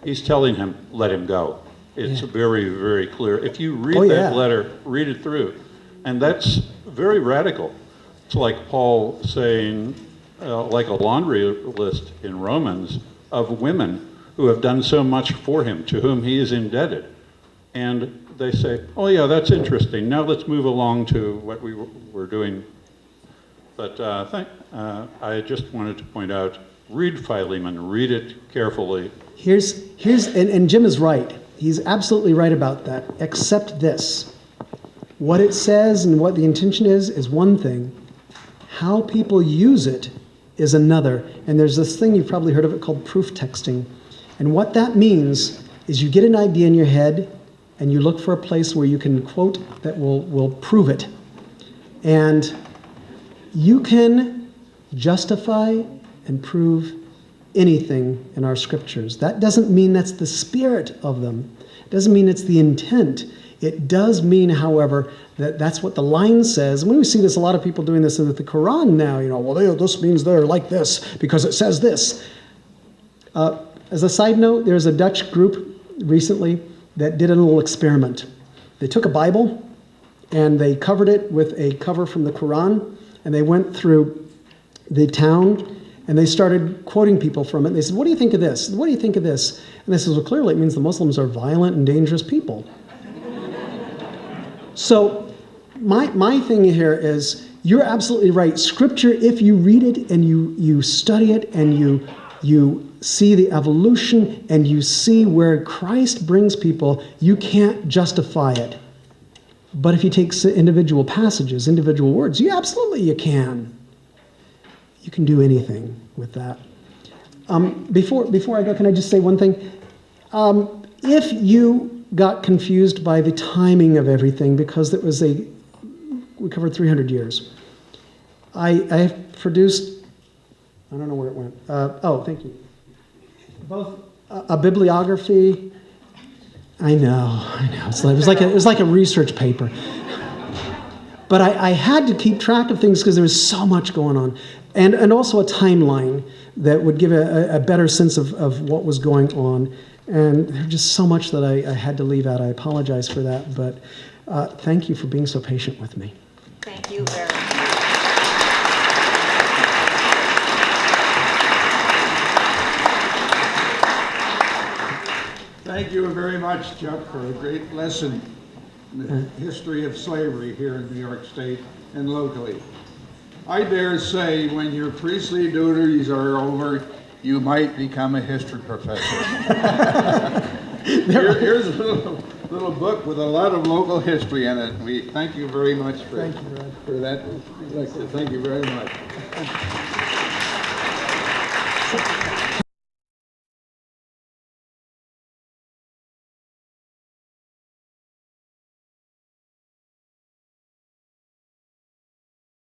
he's telling him, let him go. It's very, very clear. If you read that letter, read it through. And that's very radical. It's like Paul saying, like a laundry list in Romans of women who have done so much for him, to whom he is indebted. And they say, oh yeah, that's interesting. Now let's move along to what we were doing. But I just wanted to point out, read Philemon, read it carefully. And Jim is right. He's absolutely right about that, except this. What it says and what the intention is one thing. How people use it is another. And there's this thing, you've probably heard of it, called proof texting. And what that means is you get an idea in your head and you look for a place where you can quote that will prove it. And you can justify and prove anything in our scriptures. That doesn't mean that's the spirit of them. It doesn't mean it's the intent. It does mean, however, that that's what the line says. And when we see this, a lot of people doing this with the Quran now, well, this means they're like this because it says this. As a side note, there's a Dutch group recently that did a little experiment. They took a Bible and they covered it with a cover from the Quran, and they went through the town and they started quoting people from it. They said, what do you think of this? What do you think of this? And they said, well, clearly it means the Muslims are violent and dangerous people. So my thing here is, you're absolutely right. Scripture, if you read it and you study it and you see the evolution and you see where Christ brings people, you can't justify it. But if you take individual passages, individual words, you can. You can do anything with that. Before I go, can I just say one thing? If you got confused by the timing of everything, because we covered 300 years, I have produced, I don't know where it went. Thank you. Both a bibliography. I know. It was like a research paper. But I had to keep track of things because there was so much going on. And also a timeline that would give a better sense of what was going on. And there's just so much that I had to leave out. I apologize for that. But thank you for being so patient with me. Thank you very much. Thank you very much, Chuck, for a great lesson in the history of slavery here in New York State and locally. I dare say when your priestly duties are over you might become a history professor. Here's a little book with a lot of local history in it. We thank you very much for that. Thank you very much.